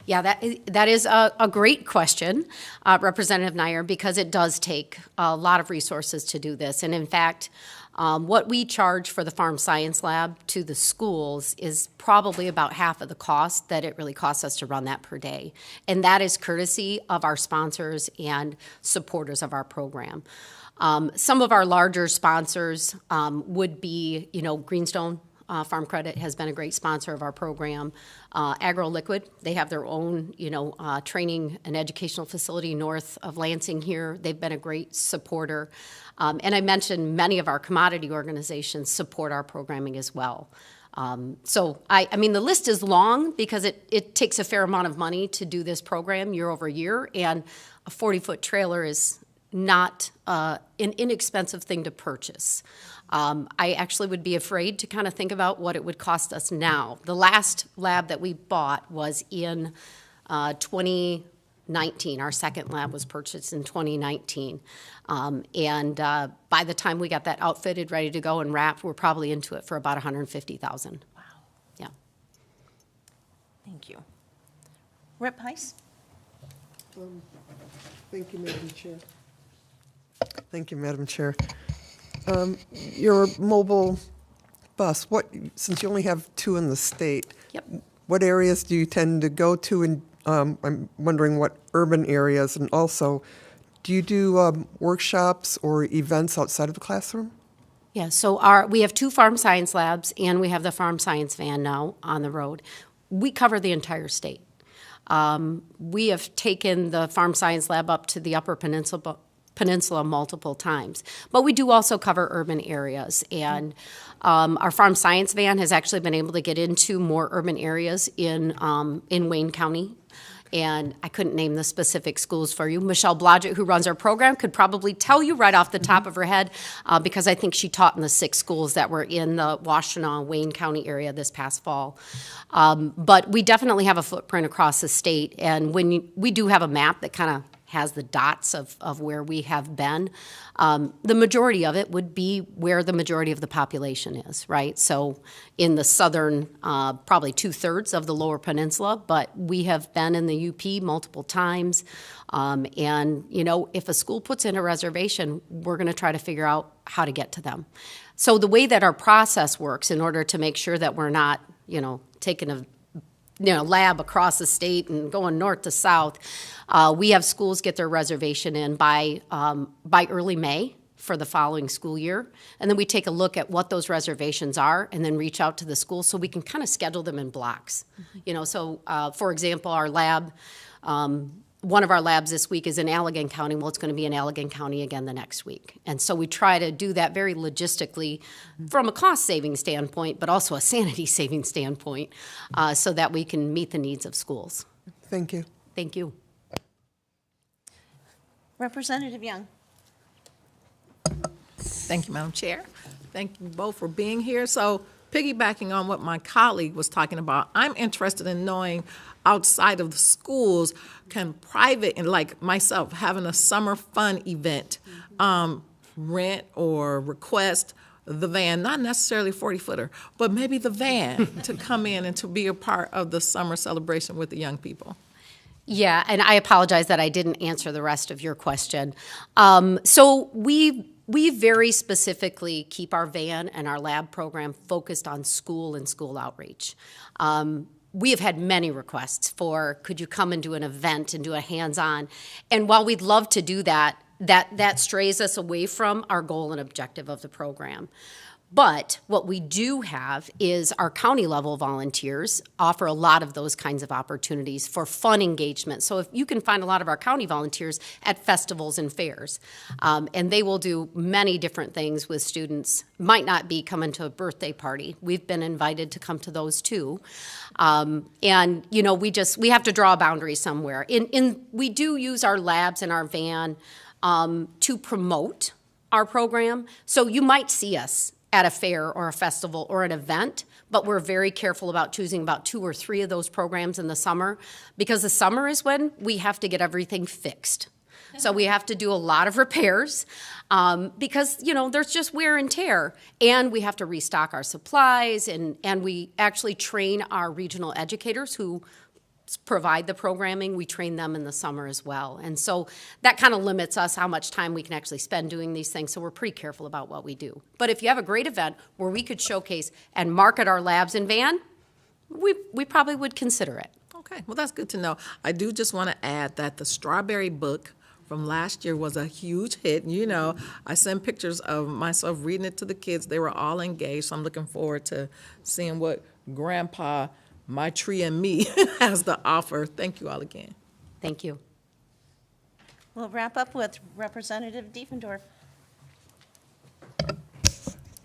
Yeah, that is a great question, Representative Nyer, because it does take a lot of resources to do this. And in fact, what we charge for the Farm Science Lab to the schools is probably about half of the cost that it really costs us to run that per day. And that is courtesy of our sponsors and supporters of our program. Some of our larger sponsors would be, Greenstone Farm Credit has been a great sponsor of our program. Agro Liquid, they have their own, training and educational facility north of Lansing here. They've been a great supporter. And I mentioned many of our commodity organizations support our programming as well. So I mean, the list is long because it takes a fair amount of money to do this program year over year, and a 40-foot trailer is not an inexpensive thing to purchase. I actually would be afraid to kind of think about what it would cost us now. The last lab that we bought was in 2019. Our second lab was purchased in 2019. And by the time we got that outfitted, ready to go and wrapped, we're probably into it for about $150,000. Wow. Yeah. Thank you. Rep. Heiss? Thank you, Madam Chair. Thank you, Madam Chair. Your mobile bus, since you only have 2 in the state, Yep. what areas do you tend to go to? And I'm wondering what urban areas, and also, do you do workshops or events outside of the classroom? Yeah, so we have 2 farm science labs, and we have the farm science van now on the road. We cover the entire state. We have taken the farm science lab up to the Upper Peninsula multiple times. But we do also cover urban areas. And our farm science van has actually been able to get into more urban areas in Wayne County. And I couldn't name the specific schools for you. Michelle Blodgett, who runs our program, could probably tell you right off the top of her head because I think she taught in the 6 schools that were in the Washtenaw, Wayne County area this past fall. But we definitely have a footprint across the state. And we do have a map that kind of has the dots of where we have been. The majority of it would be where the majority of the population is, right? So in the southern, probably 2/3 of the Lower Peninsula, but we have been in the UP multiple times. And, if a school puts in a reservation, we're going to try to figure out how to get to them. So the way that our process works in order to make sure that we're not, taking a lab across the state and going north to south. We have schools get their reservation in by early May for the following school year. And then we take a look at what those reservations are and then reach out to the school so we can kind of schedule them in blocks. Mm-hmm. For example, our lab, one of our labs this week is in Allegan County. Well, it's going to be in Allegan County again the next week. And so we try to do that very logistically from a cost-saving standpoint, but also a sanity-saving standpoint, so that we can meet the needs of schools. Thank you. Thank you. Representative Young. Thank you, Madam Chair. Thank you both for being here. So piggybacking on what my colleague was talking about, I'm interested in knowing outside of the schools, can private, and like myself, having a summer fun event, rent or request the van, not necessarily 40-footer, but maybe the van to come in and to be a part of the summer celebration with the young people? Yeah, and I apologize that I didn't answer the rest of your question. So we very specifically keep our van and our lab program focused on school and school outreach. We have had many requests for, could you come and do an event and do a hands-on? And while we'd love to do that, that strays us away from our goal and objective of the program. But what we do have is our county level volunteers offer a lot of those kinds of opportunities for fun engagement. So if you can find a lot of our county volunteers at festivals and fairs, and they will do many different things with students. Might not be coming to a birthday party. We've been invited to come to those too. And we have to draw a boundary somewhere. We do use our labs and our van to promote our program. So you might see us at a fair or a festival or an event, but we're very careful about choosing about 2 or 3 of those programs in the summer, because the summer is when we have to get everything fixed. So we have to do a lot of repairs because, there's just wear and tear. And we have to restock our supplies, and we actually train our regional educators who provide the programming. We train them in the summer as well. And so that kind of limits us how much time we can actually spend doing these things. So we're pretty careful about what we do. But if you have a great event where we could showcase and market our labs and van, we probably would consider it. Okay, well, that's good to know. I do just want to add that the Strawberry Book from last year was a huge hit. You know, I sent pictures of myself reading it to the kids. They were all engaged, so I'm looking forward to seeing what Grandpa, My Tree and Me has to offer. Thank you all again. Thank you. We'll wrap up with Representative Diefendorf.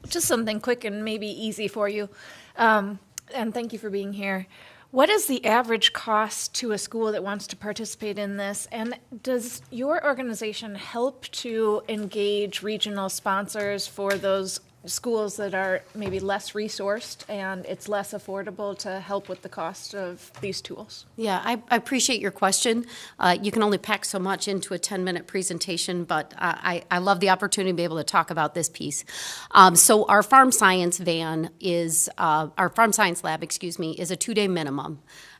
Just something quick and maybe easy for you. And thank you for being here. What is the average cost to a school that wants to participate in this? And does your organization help to engage regional sponsors for those schools that are maybe less resourced and it's less affordable to help with the cost of these tools? Yeah, I appreciate your question. You can only pack so much into a 10-minute presentation, but I love the opportunity to be able to talk about this piece. So our farm science lab, is a 2-day minimum,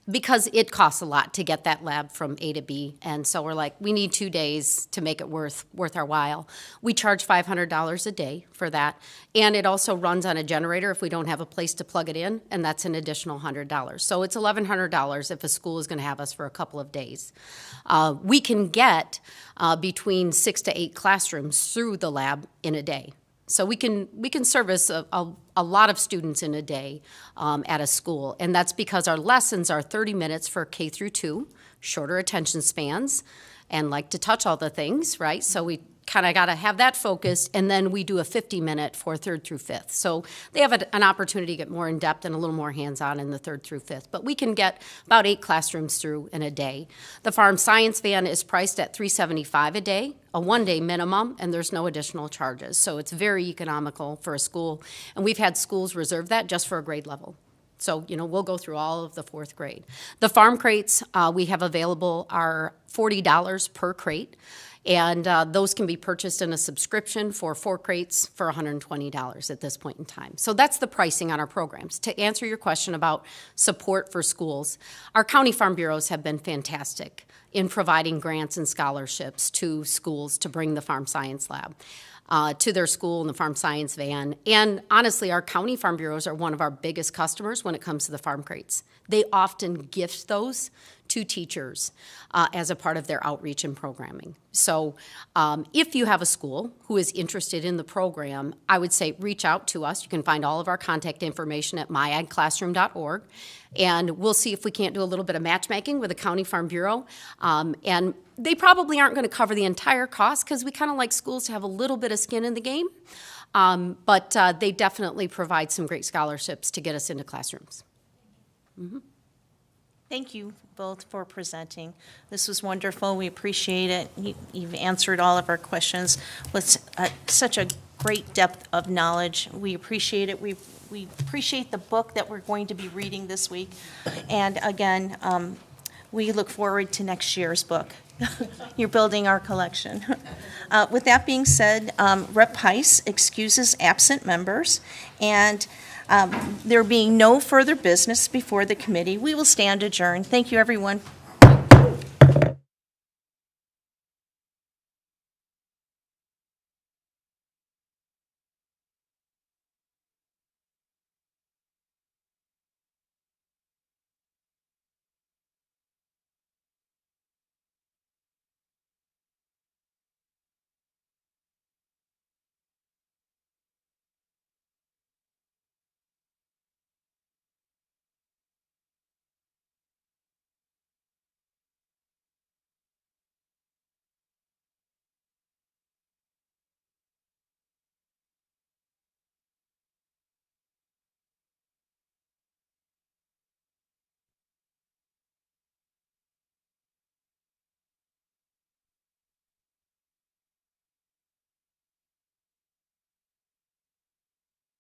because it costs a lot to get that lab from A to B. And so we're like, we need 2 days to make it worth our while. We charge $500 a day for that. And it also runs on a generator if we don't have a place to plug it in, and that's an additional $100. So it's $1,100 if a school is going to have us for a couple of days. We can get between 6 to 8 classrooms through the lab in a day. So we can service a lot of students in a day at a school, and that's because our lessons are 30 minutes for K through 2, shorter attention spans, and like to touch all the things, right? So we kind of got to have that focused, and then we do a 50-minute for 3rd through 5th. So they have an opportunity to get more in-depth and a little more hands-on in the 3rd through 5th. But we can get about 8 classrooms through in a day. The farm science van is priced at $375 a day, a 1-day minimum, and there's no additional charges. So it's very economical for a school. And we've had schools reserve that just for a grade level. So, you know, we'll go through all of the 4th grade. The farm crates we have available are $40 per crate. And those can be purchased in a subscription for 4 crates for $120 at this point in time. So that's the pricing on our programs. To answer your question about support for schools, our county farm bureaus have been fantastic in providing grants and scholarships to schools to bring the farm science lab to their school in the farm science van. And honestly, our county farm bureaus are one of our biggest customers when it comes to the farm crates. They often gift those to teachers as a part of their outreach and programming. So if you have a school who is interested in the program, I would say reach out to us. You can find all of our contact information at myagclassroom.org, and we'll see if we can't do a little bit of matchmaking with the County Farm Bureau. And they probably aren't going to cover the entire cost because we kind of like schools to have a little bit of skin in the game, but they definitely provide some great scholarships to get us into classrooms. Mm-hmm. Thank you both for presenting. This was wonderful. We appreciate it. You've answered all of our questions with such a great depth of knowledge. We appreciate it. We appreciate the book that we're going to be reading this week. And again, we look forward to next year's book. You're building our collection. With that being said, Rep. Heiss excuses absent members, and there being no further business before the committee, we will stand adjourned. Thank you, everyone.